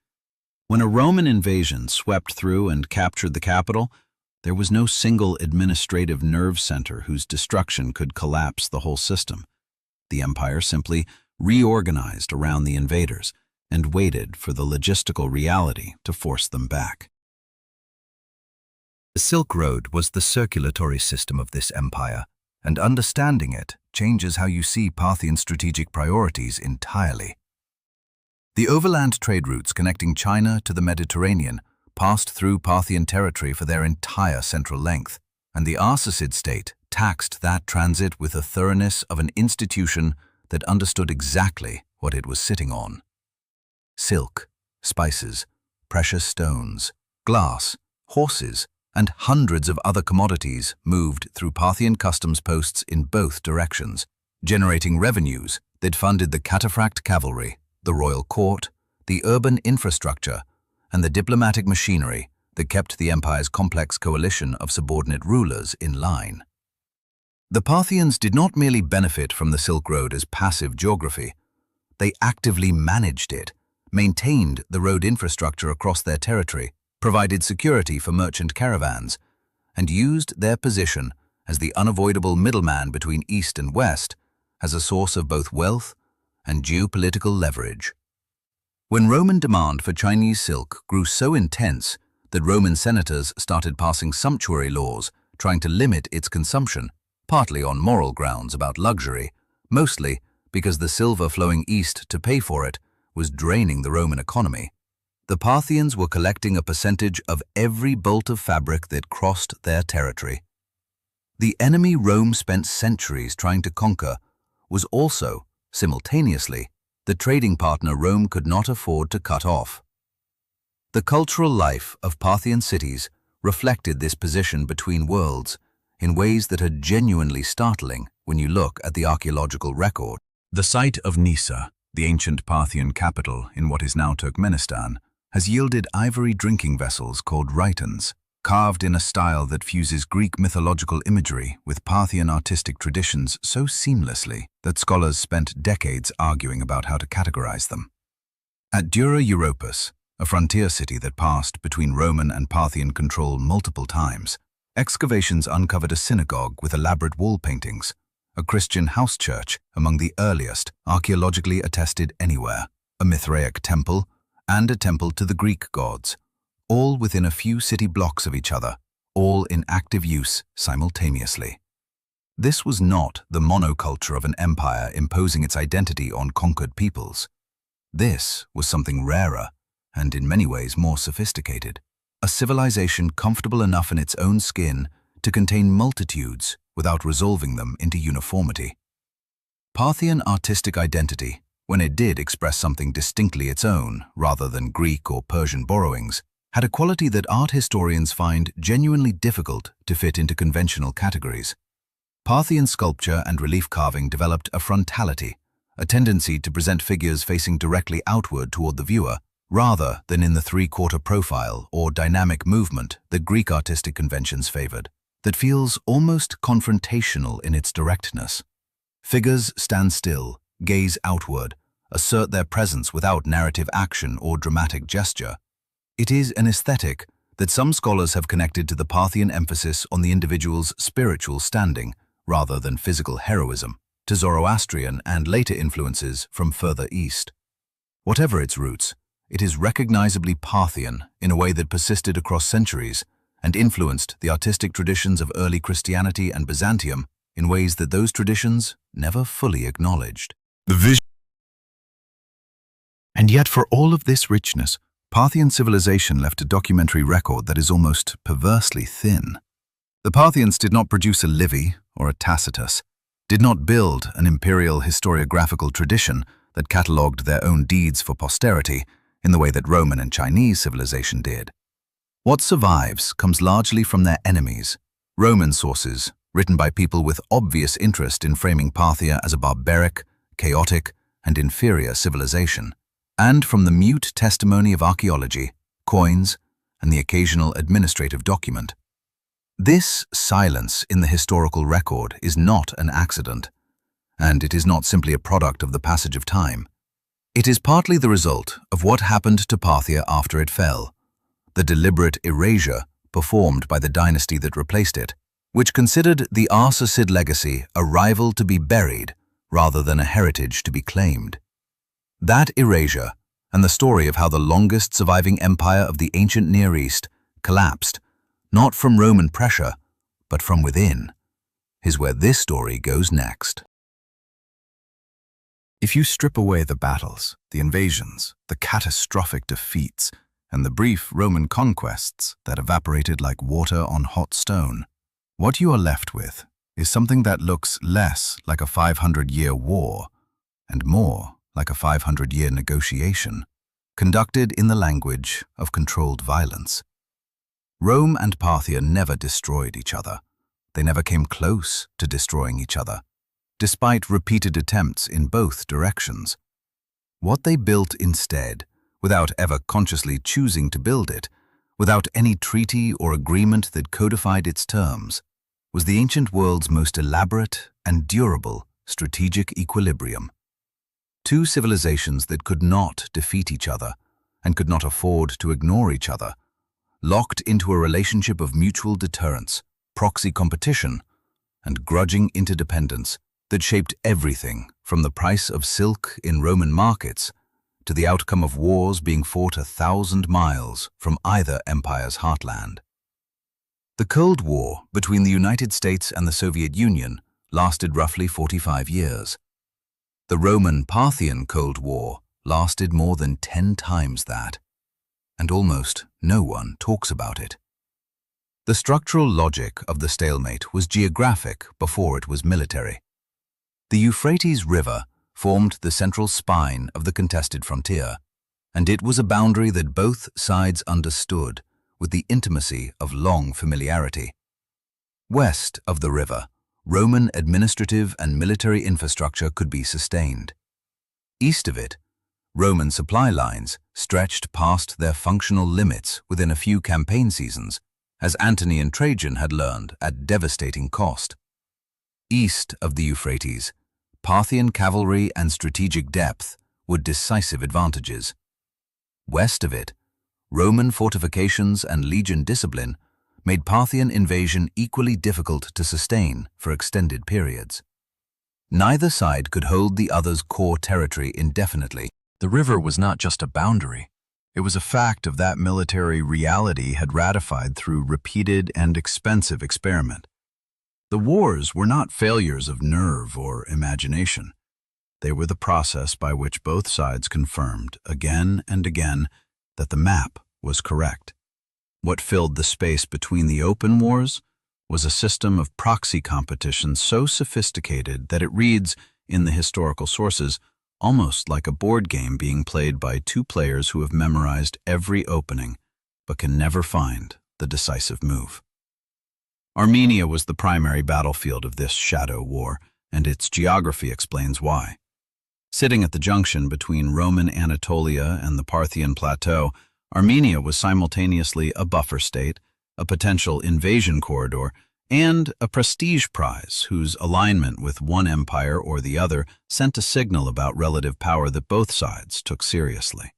When a Roman invasion swept through and captured the capital, there was no single administrative nerve center whose destruction could collapse the whole system. The empire simply reorganized around the invaders and waited for the logistical reality to force them back. The Silk Road was the circulatory system of this empire, and understanding it changes how you see Parthian strategic priorities entirely. The overland trade routes connecting China to the Mediterranean passed through Parthian territory for their entire central length, and the Arsacid state taxed that transit with the thoroughness of an institution that understood exactly what it was sitting on. Silk, spices, precious stones, glass, horses, and hundreds of other commodities moved through Parthian customs posts in both directions, generating revenues that funded the cataphract cavalry, the royal court, the urban infrastructure, and the diplomatic machinery that kept the empire's complex coalition of subordinate rulers in line. The Parthians did not merely benefit from the Silk Road as passive geography. They actively managed it, maintained the road infrastructure across their territory, provided security for merchant caravans, and used their position as the unavoidable middleman between East and West as a source of both wealth and geopolitical leverage. When Roman demand for Chinese silk grew so intense that Roman senators started passing sumptuary laws trying to limit its consumption, partly on moral grounds about luxury, mostly because the silver flowing east to pay for it was draining the Roman economy, the Parthians were collecting a percentage of every bolt of fabric that crossed their territory. The enemy Rome spent centuries trying to conquer was also, simultaneously, the trading partner Rome could not afford to cut off. The cultural life of Parthian cities reflected this position between worlds in ways that are genuinely startling when you look at the archaeological record. The site of Nisa, the ancient Parthian capital in what is now Turkmenistan, has yielded ivory drinking vessels called rhytons, carved in a style that fuses Greek mythological imagery with Parthian artistic traditions so seamlessly that scholars spent decades arguing about how to categorize them. At Dura Europos, a frontier city that passed between Roman and Parthian control multiple times, excavations uncovered a synagogue with elaborate wall paintings, a Christian house church among the earliest archaeologically attested anywhere, a Mithraic temple, and a temple to the Greek gods, all within a few city blocks of each other, all in active use simultaneously. This was not the monoculture of an empire imposing its identity on conquered peoples. This was something rarer and in many ways more sophisticated. A civilization comfortable enough in its own skin to contain multitudes without resolving them into uniformity. Parthian artistic identity, when it did express something distinctly its own rather than Greek or Persian borrowings, had a quality that art historians find genuinely difficult to fit into conventional categories. Parthian sculpture and relief carving developed a frontality, a tendency to present figures facing directly outward toward the viewer, rather than in the three-quarter profile or dynamic movement that Greek artistic conventions favored, that feels almost confrontational in its directness. Figures stand still, gaze outward, assert their presence without narrative action or dramatic gesture. It is an aesthetic that some scholars have connected to the Parthian emphasis on the individual's spiritual standing, rather than physical heroism, to Zoroastrian and later influences from further east. Whatever its roots, it is recognizably Parthian in a way that persisted across centuries and influenced the artistic traditions of early Christianity and Byzantium in ways that those traditions never fully acknowledged. And yet for all of this richness, Parthian civilization left a documentary record that is almost perversely thin. The Parthians did not produce a Livy or a Tacitus, did not build an imperial historiographical tradition that catalogued their own deeds for posterity in the way that Roman and Chinese civilization did. What survives comes largely from their enemies, Roman sources written by people with obvious interest in framing Parthia as a barbaric, chaotic, and inferior civilization, and from the mute testimony of archaeology, coins, and the occasional administrative document. This silence in the historical record is not an accident, and it is not simply a product of the passage of time. It is partly the result of what happened to Parthia after it fell, the deliberate erasure performed by the dynasty that replaced it, which considered the Arsacid legacy a rival to be buried rather than a heritage to be claimed. That erasure, and the story of how the longest surviving empire of the ancient Near East collapsed, not from Roman pressure, but from within, is where this story goes next. If you strip away the battles, the invasions, the catastrophic defeats, and the brief Roman conquests that evaporated like water on hot stone, what you are left with is something that looks less like a 500-year war and more like a 500-year negotiation, conducted in the language of controlled violence. Rome and Parthia never destroyed each other. They never came close to destroying each other, despite repeated attempts in both directions. What they built instead, without ever consciously choosing to build it, without any treaty or agreement that codified its terms, was the ancient world's most elaborate and durable strategic equilibrium. Two civilizations that could not defeat each other and could not afford to ignore each other, locked into a relationship of mutual deterrence, proxy competition, and grudging interdependence that shaped everything from the price of silk in Roman markets to the outcome of wars being fought 1,000 miles from either empire's heartland. The Cold War between the United States and the Soviet Union lasted roughly 45 years. The Roman-Parthian Cold War lasted more than 10 times that, and almost no one talks about it. The structural logic of the stalemate was geographic before it was military. The Euphrates River formed the central spine of the contested frontier, and it was a boundary that both sides understood with the intimacy of long familiarity. West of the river, Roman administrative and military infrastructure could be sustained. East of it, Roman supply lines stretched past their functional limits within a few campaign seasons, as Antony and Trajan had learned at devastating cost. East of the Euphrates, Parthian cavalry and strategic depth were decisive advantages. West of it, Roman fortifications and legion discipline made Parthian invasion equally difficult to sustain for extended periods. Neither side could hold the other's core territory indefinitely. The river was not just a boundary, It was a fact of that military reality had ratified through repeated and expensive experiment. The wars were not failures of nerve or imagination. They were the process by which both sides confirmed, again and again, that the map was correct. What filled the space between the open wars was a system of proxy competition so sophisticated that it reads, in the historical sources, almost like a board game being played by two players who have memorized every opening, but can never find the decisive move. Armenia was the primary battlefield of this shadow war, and its geography explains why. Sitting at the junction between Roman Anatolia and the Parthian plateau, Armenia was simultaneously a buffer state, a potential invasion corridor, and a prestige prize whose alignment with one empire or the other sent a signal about relative power that both sides took seriously.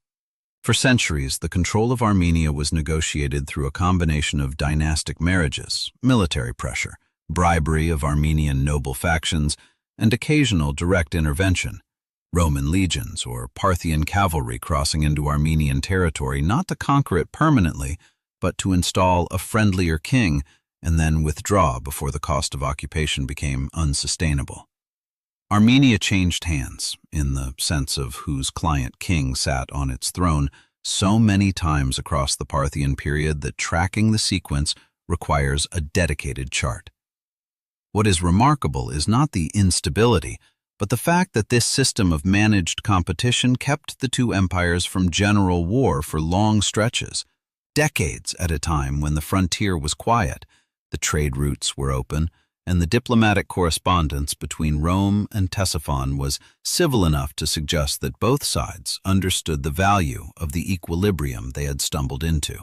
For centuries, the control of Armenia was negotiated through a combination of dynastic marriages, military pressure, bribery of Armenian noble factions, and occasional direct intervention. Roman legions or Parthian cavalry crossing into Armenian territory not to conquer it permanently, but to install a friendlier king and then withdraw before the cost of occupation became unsustainable. Armenia changed hands, in the sense of whose client king sat on its throne, so many times across the Parthian period that tracking the sequence requires a dedicated chart. What is remarkable is not the instability, but the fact that this system of managed competition kept the two empires from general war for long stretches, decades at a time when the frontier was quiet, the trade routes were open, and the diplomatic correspondence between Rome and Ctesiphon was civil enough to suggest that both sides understood the value of the equilibrium they had stumbled into.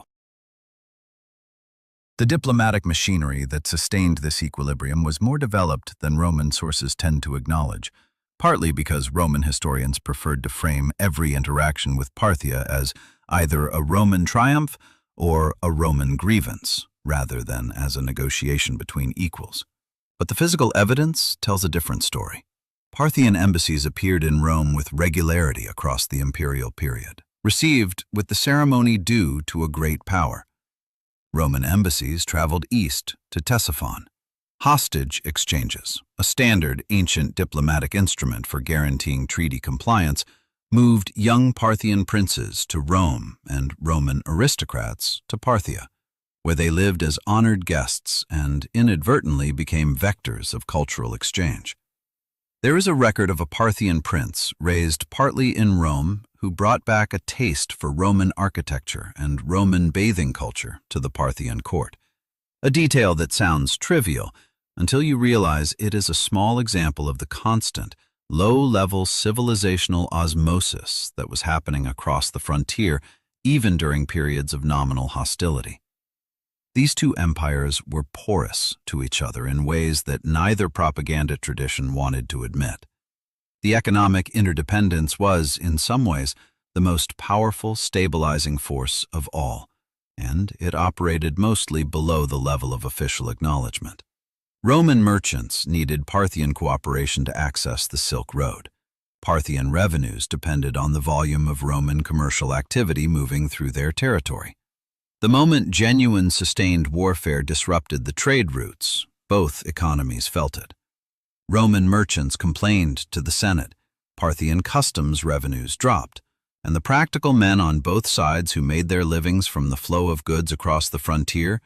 The diplomatic machinery that sustained this equilibrium was more developed than Roman sources tend to acknowledge, partly because Roman historians preferred to frame every interaction with Parthia as either a Roman triumph or a Roman grievance, rather than as a negotiation between equals. But the physical evidence tells a different story. Parthian embassies appeared in Rome with regularity across the imperial period, received with the ceremony due to a great power. Roman embassies traveled east to Ctesiphon. Hostage exchanges, a standard ancient diplomatic instrument for guaranteeing treaty compliance, moved young Parthian princes to Rome and Roman aristocrats to Parthia, where they lived as honored guests and inadvertently became vectors of cultural exchange. There is a record of a Parthian prince raised partly in Rome who brought back a taste for Roman architecture and Roman bathing culture to the Parthian court, a detail that sounds trivial until you realize it is a small example of the constant, low-level civilizational osmosis that was happening across the frontier even during periods of nominal hostility. These two empires were porous to each other in ways that neither propaganda tradition wanted to admit. The economic interdependence was, in some ways, the most powerful stabilizing force of all, and it operated mostly below the level of official acknowledgement. Roman merchants needed Parthian cooperation to access the Silk Road. Parthian revenues depended on the volume of Roman commercial activity moving through their territory. The moment genuine sustained warfare disrupted the trade routes, both economies felt it. Roman merchants complained to the Senate, Parthian customs revenues dropped, and the practical men on both sides who made their livings from the flow of goods across the frontier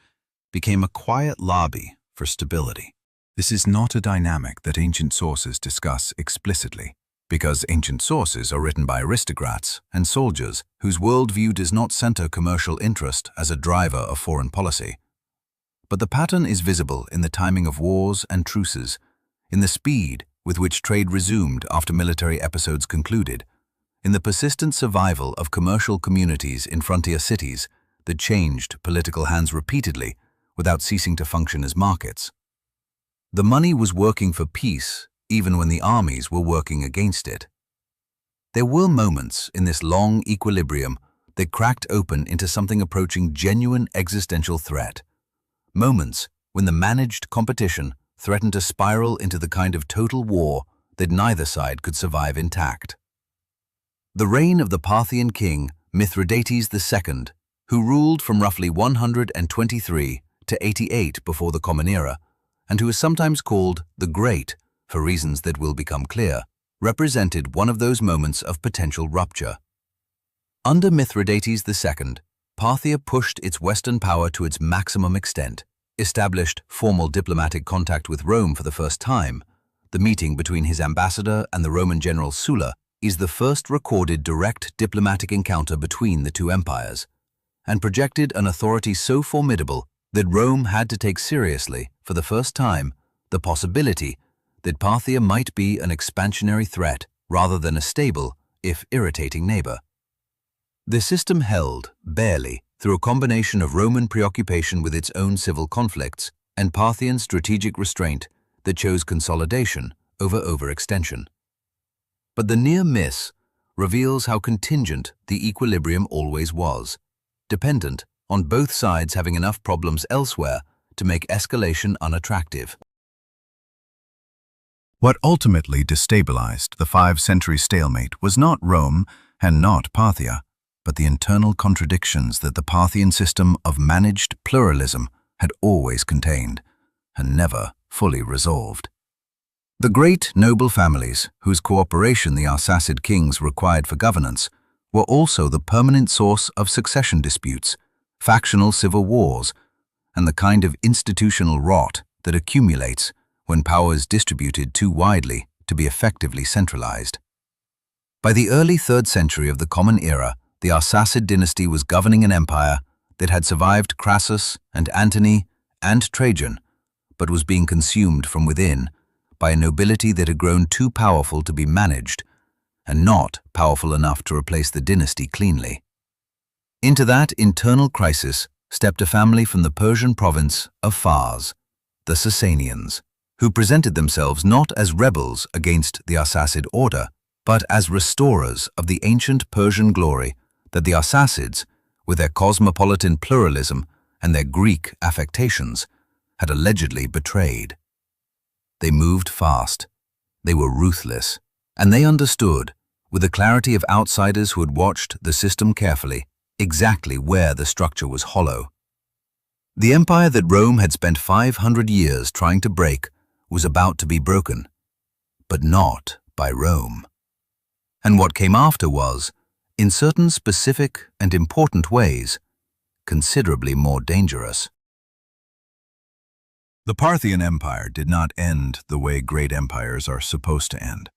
became a quiet lobby for stability. This is not a dynamic that ancient sources discuss explicitly, because ancient sources are written by aristocrats and soldiers whose worldview does not center commercial interest as a driver of foreign policy. But the pattern is visible in the timing of wars and truces, in the speed with which trade resumed after military episodes concluded, in the persistent survival of commercial communities in frontier cities that changed political hands repeatedly without ceasing to function as markets. The money was working for peace even when the armies were working against it. There were moments in this long equilibrium that cracked open into something approaching genuine existential threat. Moments when the managed competition threatened to spiral into the kind of total war that neither side could survive intact. The reign of the Parthian king Mithridates II, who ruled from roughly 123 to 88 before the Common Era, and who is sometimes called the Great, for reasons that will become clear, represented one of those moments of potential rupture. Under Mithridates II, Parthia pushed its Western power to its maximum extent, established formal diplomatic contact with Rome for the first time. The meeting between his ambassador and the Roman general Sulla is the first recorded direct diplomatic encounter between the two empires, and projected an authority so formidable that Rome had to take seriously, for the first time, the possibility that Parthia might be an expansionary threat rather than a stable, if irritating, neighbor. The system held, barely, through a combination of Roman preoccupation with its own civil conflicts and Parthian strategic restraint that chose consolidation over overextension. But the near miss reveals how contingent the equilibrium always was, dependent on both sides having enough problems elsewhere to make escalation unattractive. What ultimately destabilized the 5-century stalemate was not Rome and not Parthia, but the internal contradictions that the Parthian system of managed pluralism had always contained and never fully resolved. The great noble families, whose cooperation the Arsacid kings required for governance, were also the permanent source of succession disputes, factional civil wars, and the kind of institutional rot that accumulates when power is distributed too widely to be effectively centralized. By the early 3rd century of the Common Era, the Arsacid dynasty was governing an empire that had survived Crassus and Antony and Trajan, but was being consumed from within by a nobility that had grown too powerful to be managed and not powerful enough to replace the dynasty cleanly. Into that internal crisis stepped a family from the Persian province of Fars, the Sasanians, who presented themselves not as rebels against the Arsacid order, but as restorers of the ancient Persian glory that the Arsacids, with their cosmopolitan pluralism and their Greek affectations, had allegedly betrayed. They moved fast, they were ruthless, and they understood, with the clarity of outsiders who had watched the system carefully, exactly where the structure was hollow. The empire that Rome had spent 500 years trying to break was about to be broken, but not by Rome. And what came after was, in certain specific and important ways, considerably more dangerous. The Parthian Empire did not end the way great empires are supposed to end.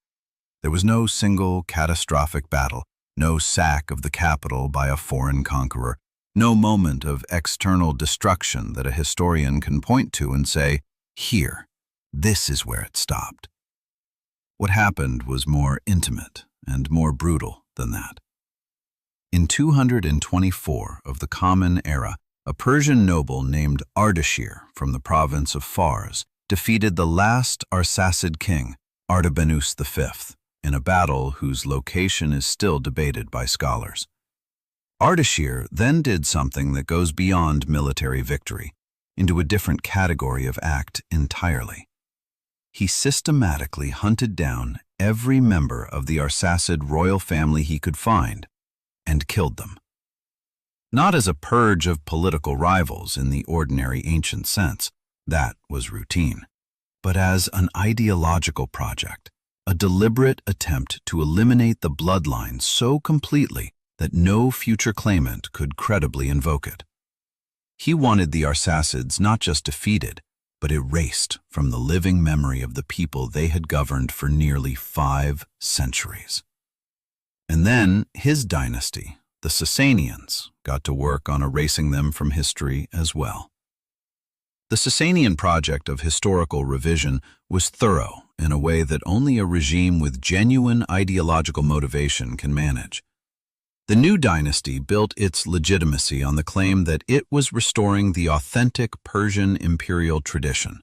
There was no single catastrophic battle, no sack of the capital by a foreign conqueror, no moment of external destruction that a historian can point to and say, "Here, this is where it stopped." What happened was more intimate and more brutal than that. In 224 of the Common Era, a Persian noble named Ardashir from the province of Fars defeated the last Arsacid king, Artabanus V, in a battle whose location is still debated by scholars. Ardashir then did something that goes beyond military victory, into a different category of act entirely. He systematically hunted down every member of the Arsacid royal family he could find and killed them. Not as a purge of political rivals in the ordinary ancient sense, that was routine, but as an ideological project, a deliberate attempt to eliminate the bloodline so completely that no future claimant could credibly invoke it. He wanted the Arsacids not just defeated, but erased from the living memory of the people they had governed for nearly 5 centuries. And then his dynasty, the Sasanians, got to work on erasing them from history as well. The Sasanian project of historical revision was thorough in a way that only a regime with genuine ideological motivation can manage. The new dynasty built its legitimacy on the claim that it was restoring the authentic Persian imperial tradition,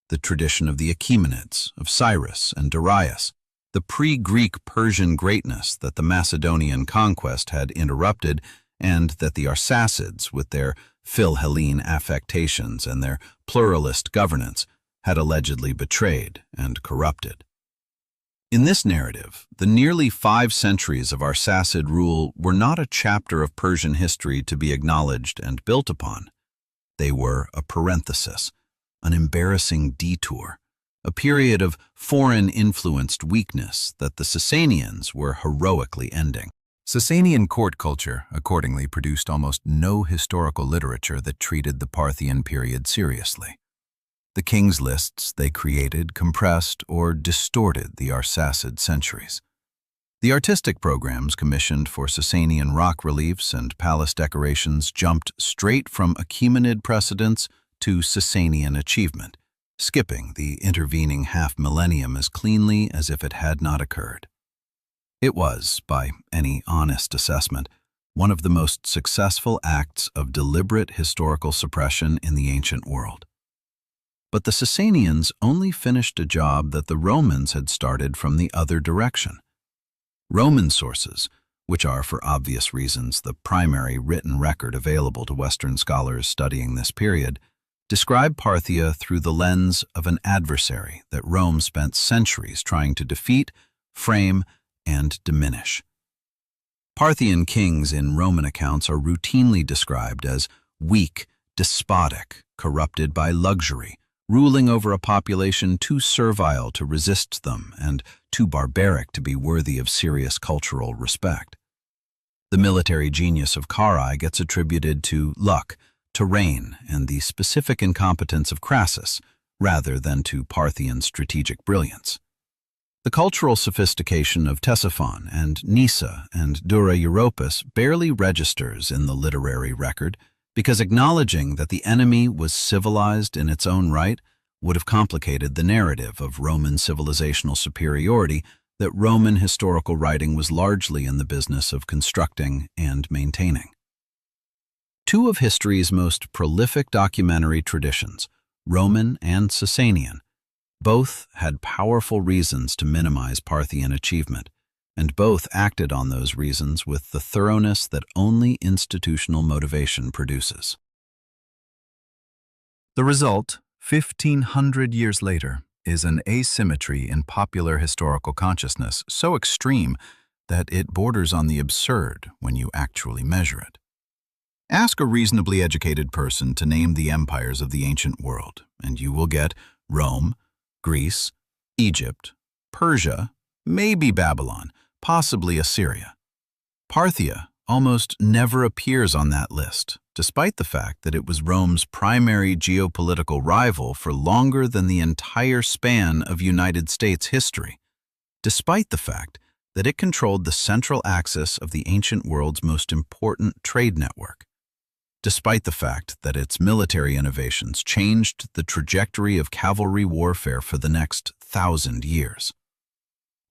the tradition of the Achaemenids, of Cyrus and Darius, the pre-Greek Persian greatness that the Macedonian conquest had interrupted and that the Arsacids, with their Phil-Hellene affectations and their pluralist governance, had allegedly betrayed and corrupted. In this narrative, the nearly 5 centuries of Arsacid rule were not a chapter of Persian history to be acknowledged and built upon. They were a parenthesis, an embarrassing detour, a period of foreign-influenced weakness that the Sasanians were heroically ending. Sasanian court culture, accordingly, produced almost no historical literature that treated the Parthian period seriously. The king's lists they created compressed or distorted the Arsacid centuries. The artistic programs commissioned for Sasanian rock reliefs and palace decorations jumped straight from Achaemenid precedents to Sasanian achievement, skipping the intervening half-millennium as cleanly as if it had not occurred. It was, by any honest assessment, one of the most successful acts of deliberate historical suppression in the ancient world. But the Sasanians only finished a job that the Romans had started from the other direction. Roman sources, which are for obvious reasons the primary written record available to Western scholars studying this period, describe Parthia through the lens of an adversary that Rome spent centuries trying to defeat, frame, and diminish. Parthian kings in Roman accounts are routinely described as weak, despotic, corrupted by luxury, ruling over a population too servile to resist them and too barbaric to be worthy of serious cultural respect. The military genius of Carrhae gets attributed to luck, terrain, and the specific incompetence of Crassus, rather than to Parthian strategic brilliance. The cultural sophistication of Ctesiphon and Nysa and Dura Europus barely registers in the literary record, because acknowledging that the enemy was civilized in its own right would have complicated the narrative of Roman civilizational superiority that Roman historical writing was largely in the business of constructing and maintaining. Two of history's most prolific documentary traditions, Roman and Sasanian, both had powerful reasons to minimize Parthian achievement, and both acted on those reasons with the thoroughness that only institutional motivation produces. The result, 1,500 years later, is an asymmetry in popular historical consciousness so extreme that it borders on the absurd when you actually measure it. Ask a reasonably educated person to name the empires of the ancient world, and you will get Rome, Greece, Egypt, Persia, maybe Babylon, possibly Assyria. Parthia almost never appears on that list, despite the fact that it was Rome's primary geopolitical rival for longer than the entire span of United States history, despite the fact that it controlled the central axis of the ancient world's most important trade network, despite the fact that its military innovations changed the trajectory of cavalry warfare for the next 1,000 years.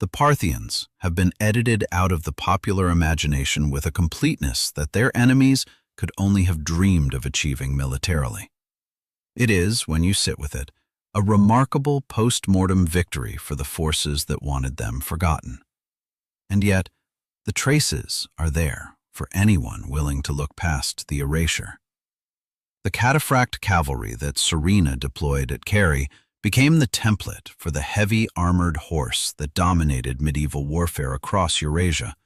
The Parthians have been edited out of the popular imagination with a completeness that their enemies could only have dreamed of achieving militarily. It is, when you sit with it, a remarkable post-mortem victory for the forces that wanted them forgotten. And yet, the traces are there for anyone willing to look past the erasure. The cataphract cavalry that Serena deployed at Carrhae became the template for the heavy armored horse that dominated medieval warfare across Eurasia,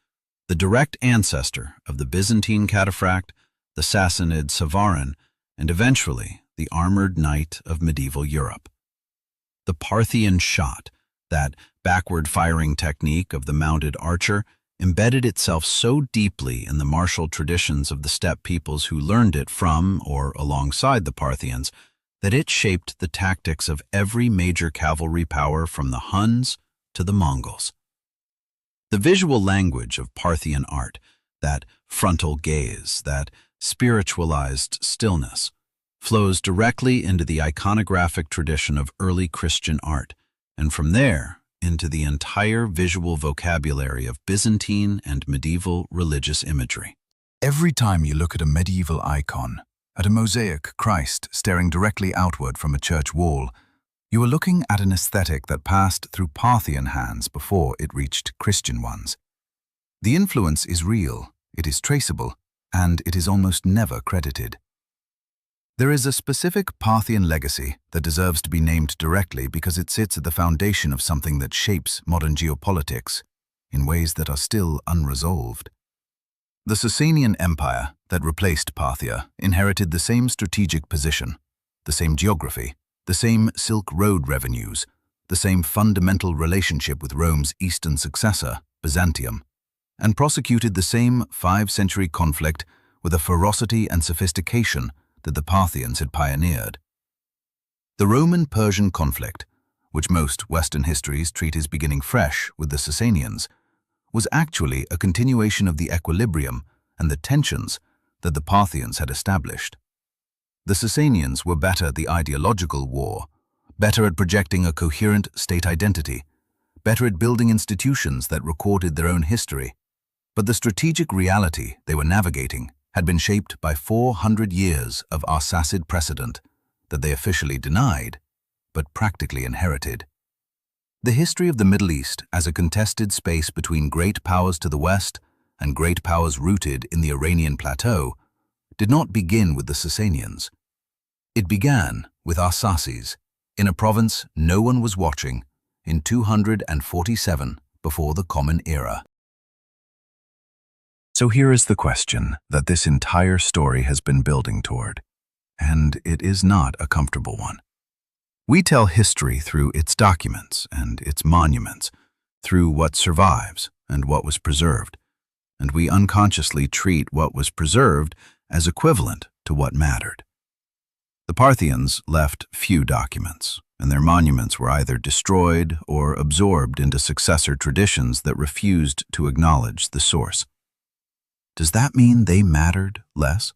the direct ancestor of the Byzantine cataphract, the Sassanid savarin, and eventually the armored knight of medieval Europe. The Parthian shot, that backward-firing technique of the mounted archer, embedded itself so deeply in the martial traditions of the steppe peoples who learned it from or alongside the Parthians that it shaped the tactics of every major cavalry power from the Huns to the Mongols. The visual language of Parthian art, that frontal gaze, that spiritualized stillness, flows directly into the iconographic tradition of early Christian art, and from there into the entire visual vocabulary of Byzantine and medieval religious imagery. Every time you look at a medieval icon, at a mosaic Christ staring directly outward from a church wall, you are looking at an aesthetic that passed through Parthian hands before it reached Christian ones. The influence is real, it is traceable, and it is almost never credited. There is a specific Parthian legacy that deserves to be named directly because it sits at the foundation of something that shapes modern geopolitics in ways that are still unresolved. The Sasanian Empire that replaced Parthia inherited the same strategic position, the same geography, the same Silk Road revenues, the same fundamental relationship with Rome's eastern successor, Byzantium, and prosecuted the same 5-century conflict with a ferocity and sophistication that the Parthians had pioneered. The Roman-Persian conflict, which most Western histories treat as beginning fresh with the Sasanians, was actually a continuation of the equilibrium and the tensions that the Parthians had established. The Sasanians were better at the ideological war, better at projecting a coherent state identity, better at building institutions that recorded their own history, but the strategic reality they were navigating had been shaped by 400 years of Arsacid precedent that they officially denied, but practically inherited. The history of the Middle East as a contested space between great powers to the west and great powers rooted in the Iranian plateau did not begin with the Sasanians. It began with Arsaces, in a province no one was watching, in 247 before the Common Era. So here is the question that this entire story has been building toward, and it is not a comfortable one. We tell history through its documents and its monuments, through what survives and what was preserved, and we unconsciously treat what was preserved as equivalent to what mattered. The Parthians left few documents, and their monuments were either destroyed or absorbed into successor traditions that refused to acknowledge the source. Does that mean they mattered less?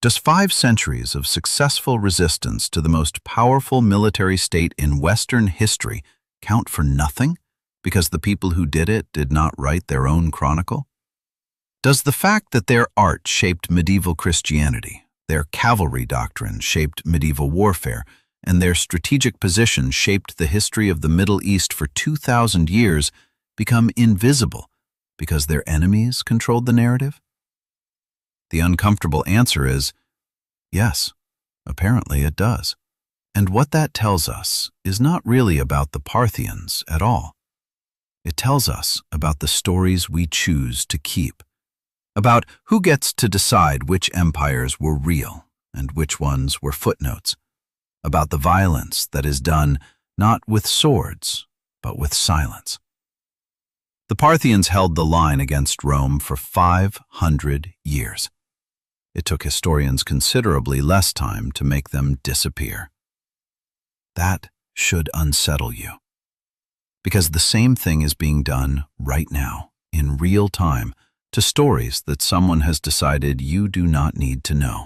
Does 5 centuries of successful resistance to the most powerful military state in Western history count for nothing because the people who did it did not write their own chronicle? Does the fact that their art shaped medieval Christianity, their cavalry doctrine shaped medieval warfare, and their strategic position shaped the history of the Middle East for 2,000 years become invisible because their enemies controlled the narrative? The uncomfortable answer is, yes, apparently it does. And what that tells us is not really about the Parthians at all. It tells us about the stories we choose to keep, about who gets to decide which empires were real and which ones were footnotes, about the violence that is done not with swords, but with silence. The Parthians held the line against Rome for 500 years. It took historians considerably less time to make them disappear. That should unsettle you, because the same thing is being done right now, in real time, to stories that someone has decided you do not need to know.